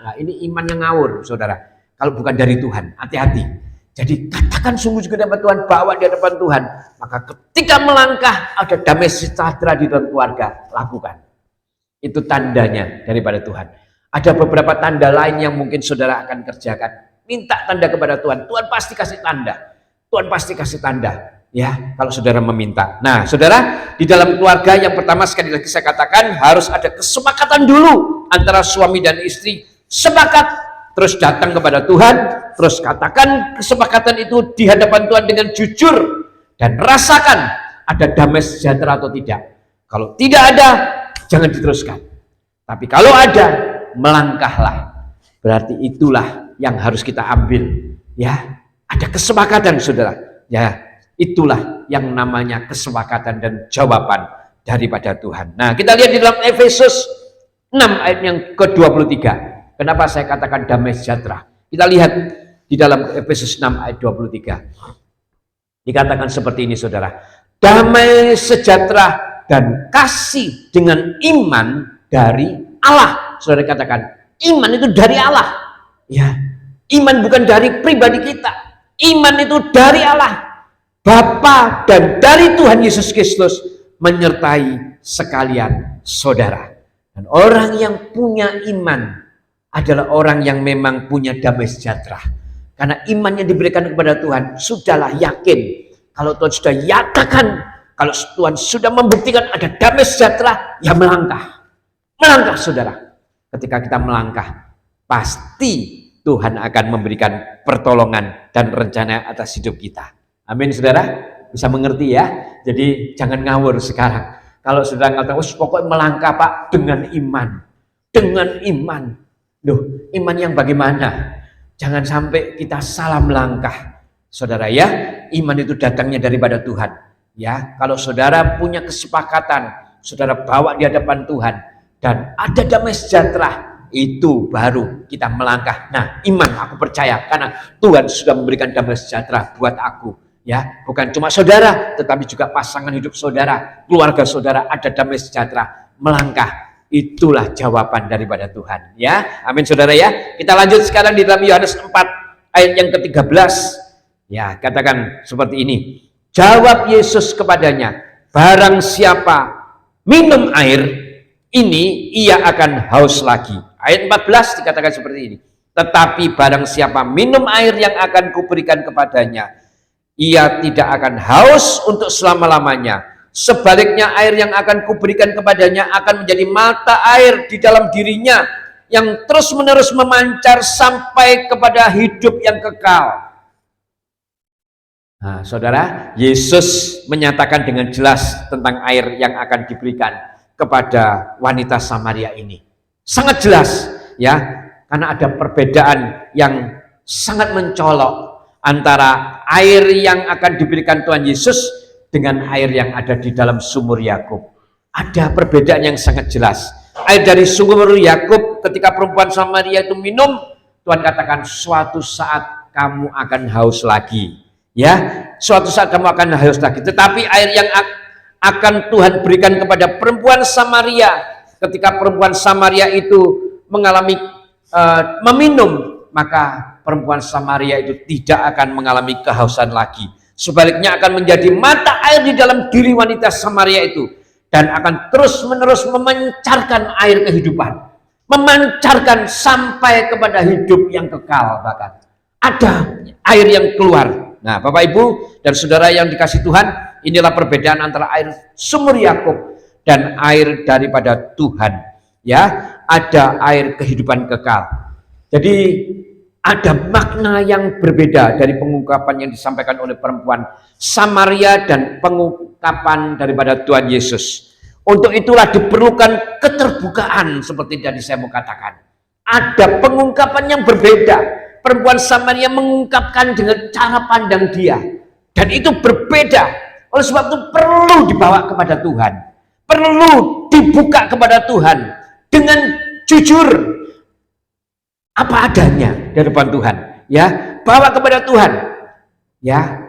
Nah ini iman yang ngawur, saudara. Kalau bukan dari Tuhan, hati-hati. Jadi katakan sungguh juga dapat Tuhan, bawa di hadapan Tuhan. Maka ketika melangkah ada damai sejahtera di dalam keluarga, lakukan. Itu tandanya daripada Tuhan. Ada beberapa tanda lain yang mungkin saudara akan kerjakan. Minta tanda kepada Tuhan. Tuhan pasti kasih tanda. Tuhan pasti kasih tanda. Ya, kalau saudara meminta. Nah, saudara, di dalam keluarga yang pertama sekali lagi saya katakan harus ada kesepakatan dulu antara suami dan istri. Sepakat, terus datang kepada Tuhan, terus katakan kesepakatan itu di hadapan Tuhan dengan jujur dan rasakan ada damai sejahtera atau tidak. Kalau tidak ada, jangan diteruskan. Tapi kalau ada, melangkahlah. Berarti itulah yang harus kita ambil. Ya, ada kesepakatan, saudara. Ya, itulah yang namanya kesepakatan dan jawaban daripada Tuhan. Nah, kita lihat di dalam Efesus 6 ayat yang ke-23. Kenapa saya katakan damai sejahtera? Kita lihat di dalam Efesus 6 ayat 23. Dikatakan seperti ini, saudara. Damai sejahtera dan kasih dengan iman dari Allah. Saudara katakan, iman itu dari Allah. Ya, iman bukan dari pribadi kita. Iman itu dari Allah. Bapa dan dari Tuhan Yesus Kristus menyertai sekalian saudara. Dan orang yang punya iman adalah orang yang memang punya damai sejahtera. Karena iman yang diberikan kepada Tuhan, sudahlah yakin. Kalau Tuhan sudah nyatakan, kalau Tuhan sudah membuktikan ada damai sejahtera, ya melangkah. Melangkah saudara. Ketika kita melangkah, pasti Tuhan akan memberikan pertolongan dan rencana atas hidup kita. Amin saudara, bisa mengerti ya. Jadi jangan ngawur sekarang. Kalau saudara ngatakan, pokoknya melangkah Pak dengan iman. Dengan iman. Loh, iman yang bagaimana? Jangan sampai kita salah melangkah. Saudara ya, iman itu datangnya daripada Tuhan. Ya, kalau saudara punya kesepakatan, saudara bawa di hadapan Tuhan dan ada damai sejahtera, itu baru kita melangkah. Nah, iman aku percaya karena Tuhan sudah memberikan damai sejahtera buat aku. Ya, bukan cuma saudara, tetapi juga pasangan hidup saudara, keluarga saudara ada damai sejahtera. Melangkah, itulah jawaban daripada Tuhan. Ya, amin saudara ya. Kita lanjut sekarang di dalam Yohanes 4 ayat yang ke-13. Ya, katakan seperti ini. Jawab Yesus kepadanya, barang siapa minum air ini, ia akan haus lagi. Ayat 14 dikatakan seperti ini. Tetapi barang siapa minum air yang akan kuberikan kepadanya, ia tidak akan haus untuk selama-lamanya. Sebaliknya air yang akan kuberikan kepadanya akan menjadi mata air di dalam dirinya yang terus-menerus memancar sampai kepada hidup yang kekal. Nah, saudara, Yesus menyatakan dengan jelas tentang air yang akan diberikan kepada wanita Samaria ini. Sangat jelas, ya, karena ada perbedaan yang sangat mencolok antara air yang akan diberikan Tuhan Yesus dengan air yang ada di dalam sumur Yakub. Ada perbedaan yang sangat jelas. Air dari sumur Yakub ketika perempuan Samaria itu minum, Tuhan katakan suatu saat kamu akan haus lagi. Ya, suatu saat kamu akan haus lagi. Tetapi air yang akan Tuhan berikan kepada perempuan Samaria ketika perempuan Samaria itu mengalami meminum, maka perempuan Samaria itu tidak akan mengalami kehausan lagi. Sebaliknya akan menjadi mata air di dalam diri wanita Samaria itu, dan akan terus-menerus memancarkan air kehidupan, memancarkan sampai kepada hidup yang kekal. Bahkan ada air yang keluar. Nah, Bapak Ibu dan Saudara yang dikasih Tuhan, inilah perbedaan antara air sumur Yakub dan air daripada Tuhan. Ya, ada air kehidupan kekal. Jadi ada makna yang berbeda dari pengungkapan yang disampaikan oleh perempuan Samaria dan pengungkapan daripada Tuhan Yesus. Untuk itulah diperlukan keterbukaan seperti tadi saya mau katakan. Ada pengungkapan yang berbeda. Perempuan Samaria mengungkapkan dengan cara pandang dia. Dan itu berbeda. Oleh sebab itu perlu dibawa kepada Tuhan. Perlu dibuka kepada Tuhan. Dengan jujur. Apa adanya di depan Tuhan. Ya, bawa kepada Tuhan. Ya,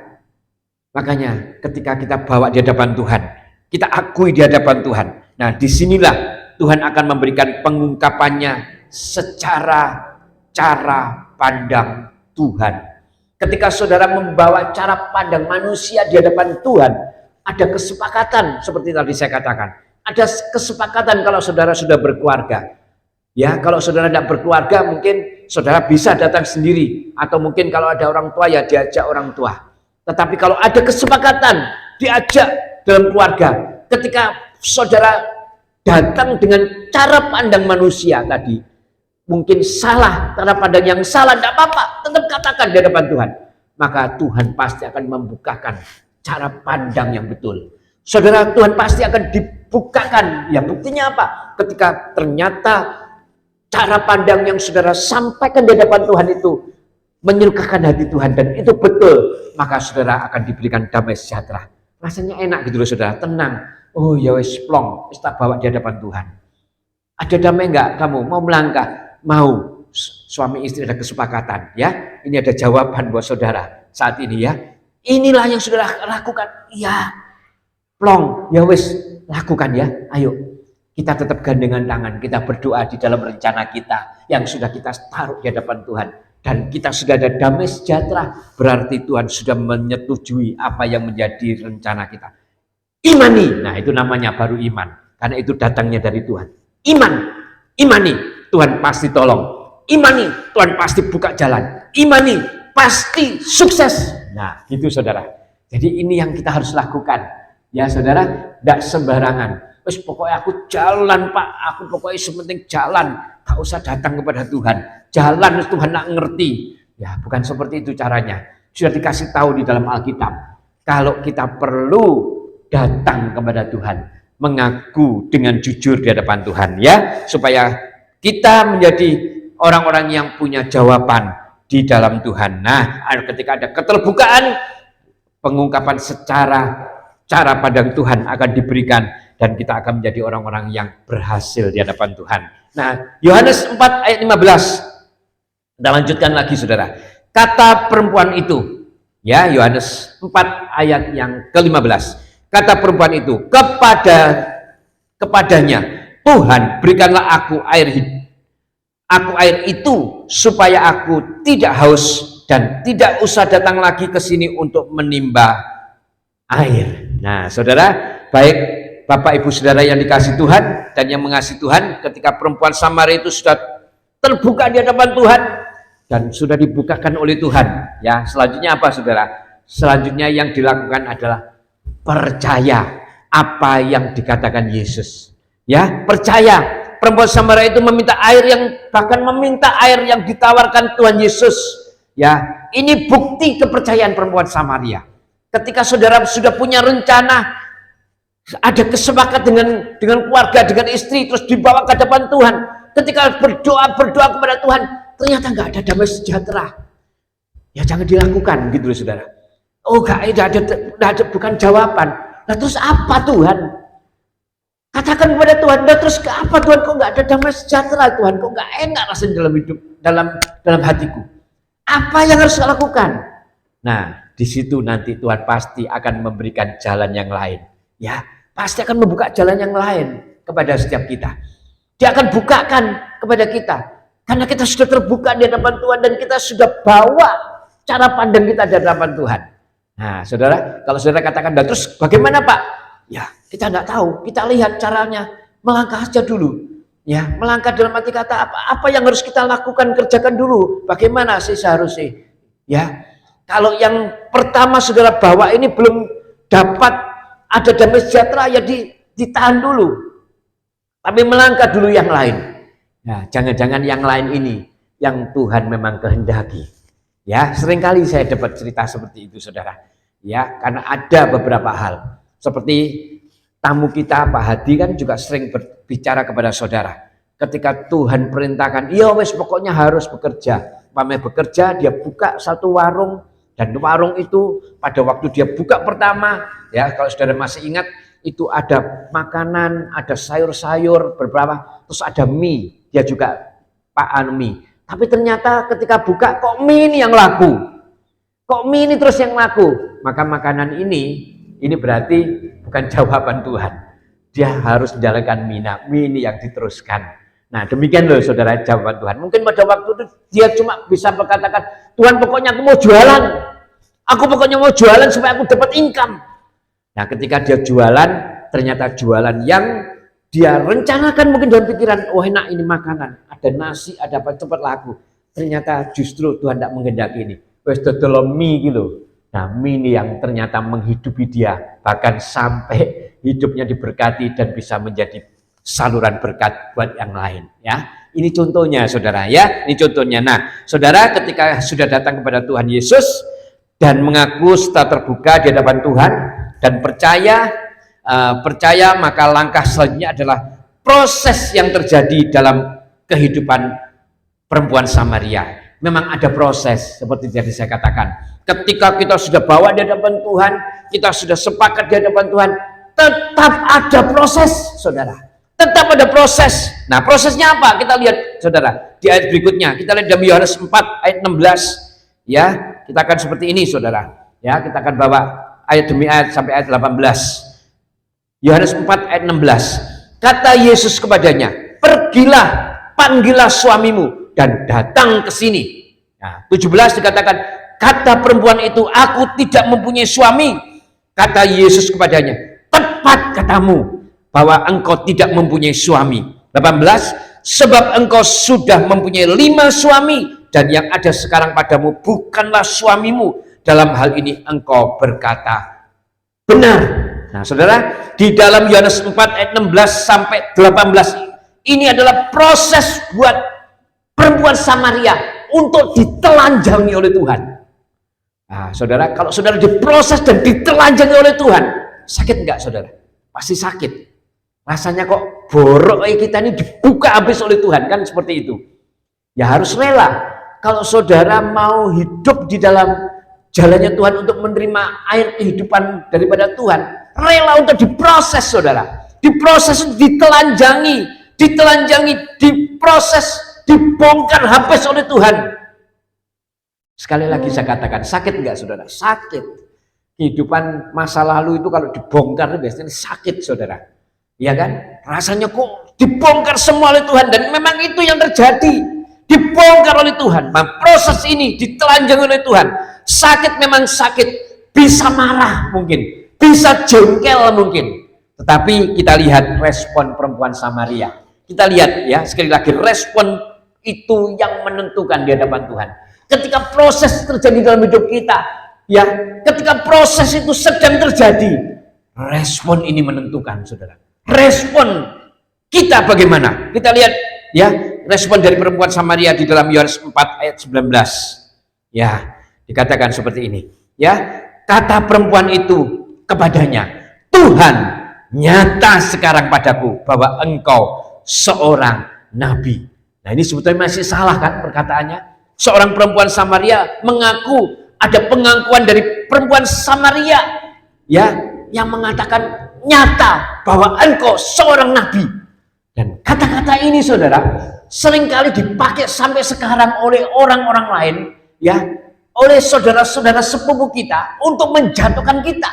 makanya ketika kita bawa di hadapan Tuhan, kita akui di hadapan Tuhan. Nah, disinilah Tuhan akan memberikan pengungkapannya secara cara pandang Tuhan. Ketika saudara membawa cara pandang manusia di hadapan Tuhan, ada kesepakatan seperti tadi saya katakan. Ada kesepakatan kalau saudara sudah berkeluarga. Ya, kalau saudara tidak berkeluarga, mungkin saudara bisa datang sendiri. Atau mungkin kalau ada orang tua, ya diajak orang tua. Tetapi kalau ada kesepakatan, diajak dalam keluarga. Ketika saudara datang dengan cara pandang manusia tadi, mungkin salah, cara pandang yang salah, tidak apa-apa, tetap katakan di hadapan Tuhan. Maka Tuhan pasti akan membukakan cara pandang yang betul. Saudara, Tuhan pasti akan dibukakan. Ya, buktinya apa? Ketika ternyata cara pandang yang saudara sampaikan di hadapan Tuhan itu menyukakan hati Tuhan dan itu betul, maka saudara akan diberikan damai sejahtera. Rasanya enak gitu loh saudara, tenang. Oh ya wis plong, wis tak bawa di hadapan Tuhan. Ada damai enggak kamu? Mau melangkah? Mau. Suami istri ada kesepakatan, ya. Ini ada jawaban buat saudara saat ini ya. Inilah yang saudara lakukan. Iya. Plong, ya wis lakukan ya. Ayo. Kita tetap gandengan tangan, kita berdoa di dalam rencana kita yang sudah kita taruh di hadapan Tuhan. Dan kita sudah ada damai sejahtera, berarti Tuhan sudah menyetujui apa yang menjadi rencana kita. Imani, nah itu namanya baru iman. Karena itu datangnya dari Tuhan. Imani, Tuhan pasti tolong. Imani, Tuhan pasti buka jalan. Imani, pasti sukses. Nah gitu saudara. Jadi ini yang kita harus lakukan. Ya saudara, tidak sembarangan. Wes pokoknya aku jalan Pak, aku pokoknya sepenting jalan, gak usah datang kepada Tuhan. Jalan Tuhan nak ngerti. Ya bukan seperti itu caranya. Sudah dikasih tahu di dalam Alkitab. Kalau kita perlu datang kepada Tuhan, mengaku dengan jujur di hadapan Tuhan ya, supaya kita menjadi orang-orang yang punya jawaban di dalam Tuhan. Nah, ketika ada keterbukaan, pengungkapan secara cara pandang Tuhan akan diberikan. Dan kita akan menjadi orang-orang yang berhasil di hadapan Tuhan. Nah, Yohanes 4 ayat 15. Kita lanjutkan lagi saudara. Kata perempuan itu, ya Yohanes 4 ayat yang ke-15. Kata perempuan itu kepadanya, Tuhan berikanlah aku air hidup. Aku air itu supaya aku tidak haus dan tidak usah datang lagi ke sini untuk menimba air. Nah, saudara, baik Bapak Ibu Saudara yang dikasih Tuhan dan yang mengasihi Tuhan, ketika perempuan Samaria itu sudah terbuka di hadapan Tuhan dan sudah dibukakan oleh Tuhan. Ya, selanjutnya apa saudara? Selanjutnya yang dilakukan adalah percaya apa yang dikatakan Yesus. Ya, percaya. Perempuan Samaria itu meminta air yang bahkan meminta air yang ditawarkan Tuhan Yesus. Ya, ini bukti kepercayaan perempuan Samaria. Ketika saudara sudah punya rencana, ada kesepakatan dengan keluarga, dengan istri, terus dibawa ke hadapan Tuhan. Ketika berdoa kepada Tuhan, ternyata nggak ada damai sejahtera. Ya jangan dilakukan gitu loh saudara. Oh nggak ada, bukan jawaban. Nah terus apa Tuhan? Katakan kepada Tuhan. Nah terus ke apa Tuhan? Kok nggak ada damai sejahtera Tuhan? Kok nggak enak rasanya dalam hidup, dalam hatiku? Apa yang harus saya lakukan? Nah di situ nanti Tuhan pasti akan memberikan jalan yang lain. Ya. Pasti akan membuka jalan yang lain kepada setiap kita. Dia akan bukakan kepada kita. Karena kita sudah terbuka di hadapan Tuhan dan kita sudah bawa cara pandang kita di hadapan Tuhan. Nah, saudara, kalau saudara katakan, "Dan terus bagaimana, Pak?" Ya, kita tidak tahu. Kita lihat caranya, melangkah saja dulu. Ya, melangkah dalam arti kata apa yang harus kita lakukan, kerjakan dulu. Bagaimana sih seharusnya? Ya, kalau yang pertama saudara bawa ini belum dapat ada damai sejahtera, ya ditahan dulu. Tapi melangkah dulu yang lain. Nah, jangan-jangan yang lain ini yang Tuhan memang kehendaki. Ya, seringkali saya dapat cerita seperti itu, saudara. Ya, karena ada beberapa hal. Seperti tamu kita Pak Hadi kan juga sering berbicara kepada saudara. Ketika Tuhan perintahkan, iya wes pokoknya harus bekerja. Pameh bekerja, dia buka satu warung, dan warung itu pada waktu dia buka pertama, ya kalau saudara masih ingat, itu ada makanan, ada sayur-sayur beberapa, terus ada mie, dia juga Pak mie. Tapi ternyata ketika buka kok mie ini yang laku, kok mie ini terus yang laku, maka makanan ini berarti bukan jawaban Tuhan. Dia harus menjalankan mie ini yang diteruskan. Nah demikian loh saudara jawaban Tuhan. Mungkin pada waktu itu dia cuma bisa berkatakan, Tuhan pokoknya aku mau jualan. Aku pokoknya mau jualan supaya aku dapat income. Nah ketika dia jualan, ternyata jualan yang dia rencanakan mungkin dalam pikiran, oh enak ini makanan, ada nasi, ada apa, cepat laku. Ternyata justru Tuhan tidak menghendaki ini. Wes dodol mie gitu. Nah mie ini yang ternyata menghidupi dia, bahkan sampai hidupnya diberkati dan bisa menjadi saluran berkat buat yang lain. Ya, ini contohnya saudara ya, ini contohnya. Nah saudara ketika sudah datang kepada Tuhan Yesus dan mengaku setelah terbuka di hadapan Tuhan dan percaya, maka langkah selanjutnya adalah proses yang terjadi dalam kehidupan perempuan Samaria. Memang ada proses seperti tadi saya katakan. Ketika kita sudah bawa di hadapan Tuhan, kita sudah sepakat di hadapan Tuhan, tetap ada proses, saudara. Tetap ada proses. Nah, prosesnya apa? Kita lihat, saudara, di ayat berikutnya. Kita lihat dalam Yohanes 4 ayat 16. Ya, kita akan seperti ini, saudara. Ya, kita akan bawa ayat demi ayat sampai ayat 18. Yohanes 4 ayat 16. Kata Yesus kepadanya, "Pergilah, panggillah suamimu dan datang ke sini." Nah, 17 dikatakan, kata perempuan itu, "Aku tidak mempunyai suami." Kata Yesus kepadanya, "Tepat katamu bahwa engkau tidak mempunyai suami." 18, "Sebab engkau sudah mempunyai 5 suami dan yang ada sekarang padamu bukanlah suamimu. Dalam hal ini engkau berkata benar." Nah saudara, di dalam Yohanes 4 ayat 16 sampai 18 ini adalah proses buat perempuan Samaria untuk ditelanjangi oleh Tuhan. Nah saudara, kalau saudara diproses dan ditelanjangi oleh Tuhan, sakit enggak saudara? Pasti sakit. Rasanya kok borok kita ini dibuka habis oleh Tuhan, kan seperti itu. Ya harus rela. Kalau saudara mau hidup di dalam jalannya Tuhan untuk menerima air kehidupan daripada Tuhan, rela untuk diproses saudara. Diproses, ditelanjangi, diproses, dibongkar habis oleh Tuhan. Sekali lagi saya katakan, sakit enggak saudara? Sakit. Kehidupan masa lalu itu kalau dibongkar biasanya sakit saudara. Ya kan? Rasanya kok dibongkar semua oleh Tuhan, dan memang itu yang terjadi. Dibongkar oleh Tuhan. Nah, proses ini ditelanjangi oleh Tuhan. Sakit memang sakit, bisa marah mungkin, bisa jengkel mungkin. Tetapi kita lihat respon perempuan Samaria. Kita lihat ya, sekali lagi respon itu yang menentukan di hadapan Tuhan. Ketika proses terjadi dalam hidup kita, ya, ketika proses itu sedang terjadi, respon ini menentukan, saudara. Respon kita bagaimana? Kita lihat ya, respon dari perempuan Samaria di dalam Yohanes 4 ayat 19. Ya, dikatakan seperti ini. Ya, kata perempuan itu kepadanya, "Tuhan, nyata sekarang padaku bahwa engkau seorang nabi." Nah, ini sebetulnya masih salah kan perkataannya? Seorang perempuan Samaria mengaku, ada pengakuan dari perempuan Samaria ya, yang mengatakan nyata bahwa engkau seorang nabi. Dan kata-kata ini saudara seringkali dipakai sampai sekarang oleh orang-orang lain ya, oleh saudara-saudara sepupu kita untuk menjatuhkan kita.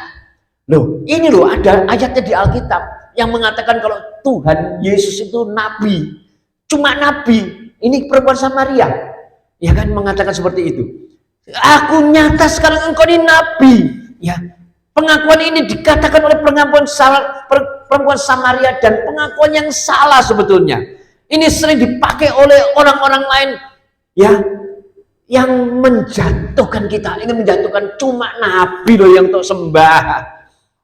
Loh, ini loh ada ayatnya di Alkitab yang mengatakan kalau Tuhan Yesus itu nabi, cuma nabi, Ini perempuan Samaria, ya kan, mengatakan seperti itu. Aku nyata sekarang engkau ini nabi. Ya, pengakuan ini dikatakan oleh perempuan Samaria dan pengakuan yang salah sebetulnya. Ini sering dipakai oleh orang-orang lain, ya, yang menjatuhkan kita, ingin menjatuhkan cuma nabi loh yang untuk sembah,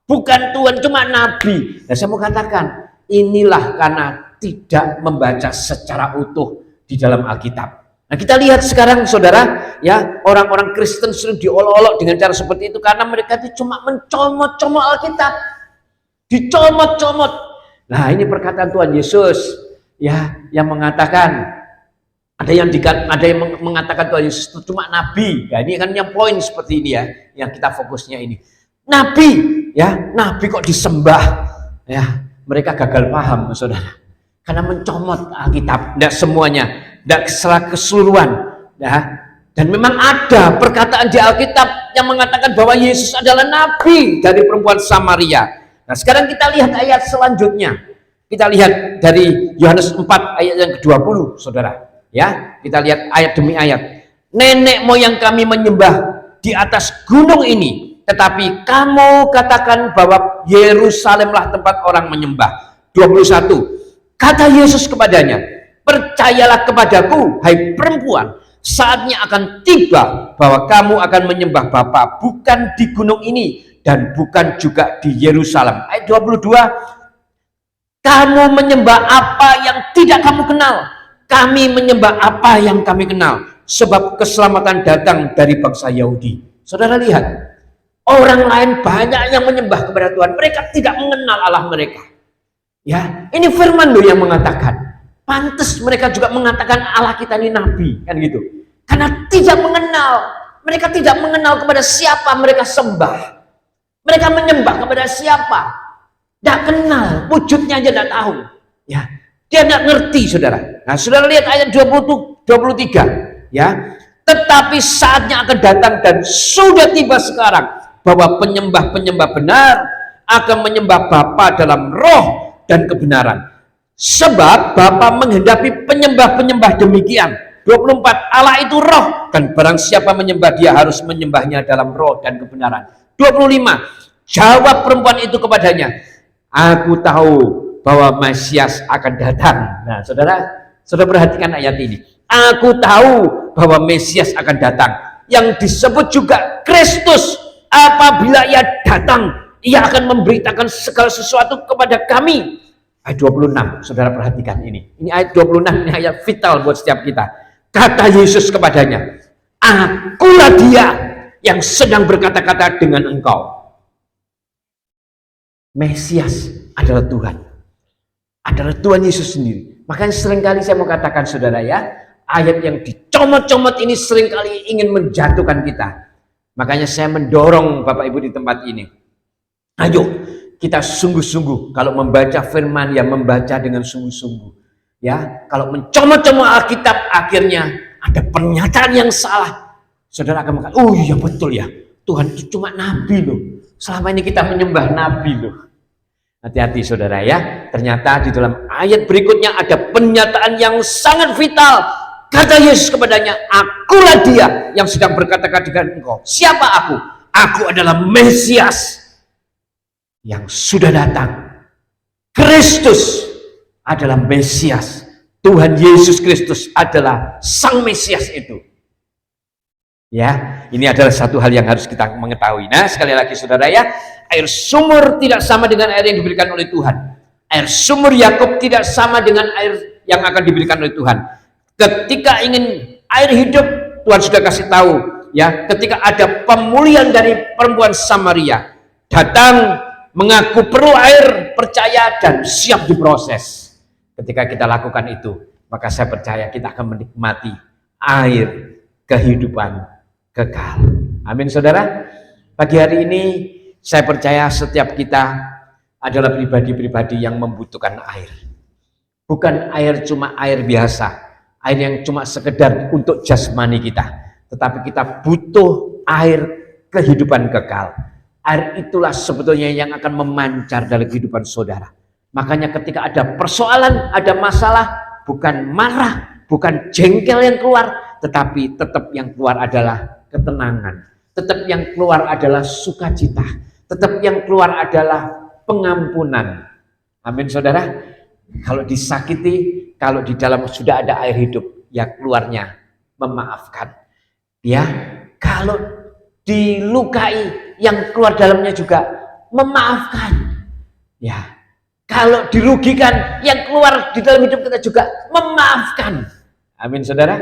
bukan Tuhan, cuma nabi. Nah, saya mau katakan, inilah karena tidak membaca secara utuh di dalam Alkitab. Nah, kita lihat sekarang saudara, ya, orang-orang Kristen sering diolok-olok dengan cara seperti itu karena mereka itu cuma mencomot-comot Alkitab, dicomot-comot. Nah, ini perkataan Tuhan Yesus, ya, yang mengatakan, ada yang mengatakan Tuhan Yesus itu cuma nabi. Ya, ini kan yang poin seperti ini ya, yang kita fokusnya ini. Nabi, ya, nabi kok disembah? Ya, mereka gagal paham, saudara. Karena mencomot Alkitab, tidak semuanya, tidak secara keseluruhan. Ya. Dan memang ada perkataan di Alkitab yang mengatakan bahwa Yesus adalah nabi dari perempuan Samaria. Nah, sekarang kita lihat ayat selanjutnya. Kita lihat dari Yohanes 4 ayat yang ke-20, saudara. Ya, kita lihat ayat demi ayat. Nenek moyang kami menyembah di atas gunung ini, tetapi kamu katakan bahwa Yerusalemlah tempat orang menyembah. 21. Kata Yesus kepadanya, percayalah kepadaku, hai perempuan, saatnya akan tiba bahwa kamu akan menyembah Bapa bukan di gunung ini dan bukan juga di Yerusalem. Ayat 22. Kamu menyembah apa yang tidak kamu kenal. Kami menyembah apa yang kami kenal, sebab keselamatan datang dari bangsa Yahudi. Saudara lihat, orang lain banyak yang menyembah kepada Tuhan, mereka tidak mengenal Allah mereka. Ya, ini firman loh yang mengatakan. Pantas mereka juga mengatakan Allah kita ini nabi, kan gitu. Karena tidak mengenal, mereka tidak mengenal kepada siapa mereka sembah. Mereka menyembah kepada siapa? Tidak kenal, wujudnya aja tidak tahu. Ya. Dia tidak ngerti, saudara. Nah, saudara lihat ayat 23, ya. Tetapi saatnya akan datang dan sudah tiba sekarang bahwa penyembah-penyembah benar akan menyembah Bapa dalam roh dan kebenaran. Sebab Bapa menghendapi penyembah-penyembah demikian. 24. Allah itu roh dan barang siapa menyembah dia harus menyembahnya dalam roh dan kebenaran. 25. Jawab perempuan itu kepadanya, aku tahu bahwa Mesias akan datang. Nah, saudara perhatikan ayat ini. Aku tahu bahwa Mesias akan datang, yang disebut juga Kristus. Apabila ia datang, ia akan memberitakan segala sesuatu kepada kami. Ayat 26, saudara perhatikan ini. Ini ayat 26, ini ayat vital buat setiap kita. Kata Yesus kepadanya, akulah dia yang sedang berkata-kata dengan engkau. Mesias adalah Tuhan. Adalah Tuhan Yesus sendiri. Makanya seringkali saya mau katakan, saudara, ya, ayat yang dicomot-comot ini seringkali ingin menjatuhkan kita. Makanya saya mendorong Bapak Ibu di tempat ini, ayo kita sungguh-sungguh kalau membaca firman, ya membaca dengan sungguh-sungguh. Ya, kalau mencomot-comot Alkitab akhirnya ada pernyataan yang salah. Saudara akan mengatakan, oh iya betul ya, Tuhan itu cuma nabi loh. Selama ini kita menyembah nabi loh. Hati-hati saudara ya, ternyata di dalam ayat berikutnya ada pernyataan yang sangat vital. Kata Yesus kepadanya, akulah dia yang sedang berkata-kata dengan engkau. Siapa aku? Aku adalah Mesias yang sudah datang. Kristus adalah Mesias. Tuhan Yesus Kristus adalah Sang Mesias itu. Ya, ini adalah satu hal yang harus kita mengetahui. Nah, sekali lagi saudara ya, air sumur tidak sama dengan air yang diberikan oleh Tuhan. Air sumur Yakub tidak sama dengan air yang akan diberikan oleh Tuhan. Ketika ingin air hidup, Tuhan sudah kasih tahu, ya, ketika ada pemulihan dari perempuan Samaria, datang mengaku perlu air, percaya dan siap diproses. Ketika kita lakukan itu, maka saya percaya kita akan menikmati air kehidupan kekal. Amin saudara. Pagi hari ini saya percaya setiap kita adalah pribadi-pribadi yang membutuhkan air. Bukan air cuma air biasa, air yang cuma sekedar untuk jasmani kita, tetapi kita butuh air kehidupan kekal. Air itulah sebetulnya yang akan memancar dalam kehidupan saudara. Makanya ketika ada persoalan, ada masalah, bukan marah, bukan jengkel yang keluar, tetapi tetap yang keluar adalah ketenangan. Tetap yang keluar adalah sukacita. Tetap yang keluar adalah pengampunan. Amin saudara. Kalau disakiti, kalau di dalam sudah ada air hidup, ya keluarnya memaafkan. Ya, kalau dilukai, yang keluar dalamnya juga memaafkan. Ya, kalau dirugikan, yang keluar di dalam hidup kita juga memaafkan. Amin saudara.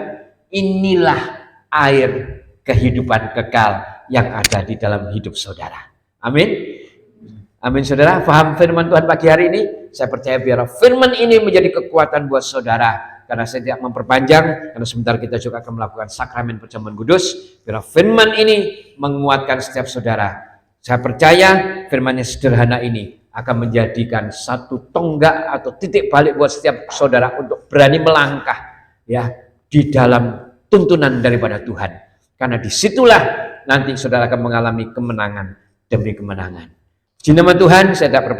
Inilah air kehidupan kekal yang ada di dalam hidup saudara. Amin. Amin saudara. Paham firman Tuhan pagi hari ini? Saya percaya biar firman ini menjadi kekuatan buat saudara. Karena saya tidak memperpanjang, karena sebentar kita juga akan melakukan sakramen perjamuan kudus. Biar firman ini menguatkan setiap saudara. Saya percaya firman yang sederhana ini akan menjadikan satu tonggak atau titik balik buat setiap saudara untuk berani melangkah ya di dalam tuntunan daripada Tuhan. Karena disitulah nanti saudara akan mengalami kemenangan demi kemenangan. Puji nama Tuhan, saya tidak perpanjang.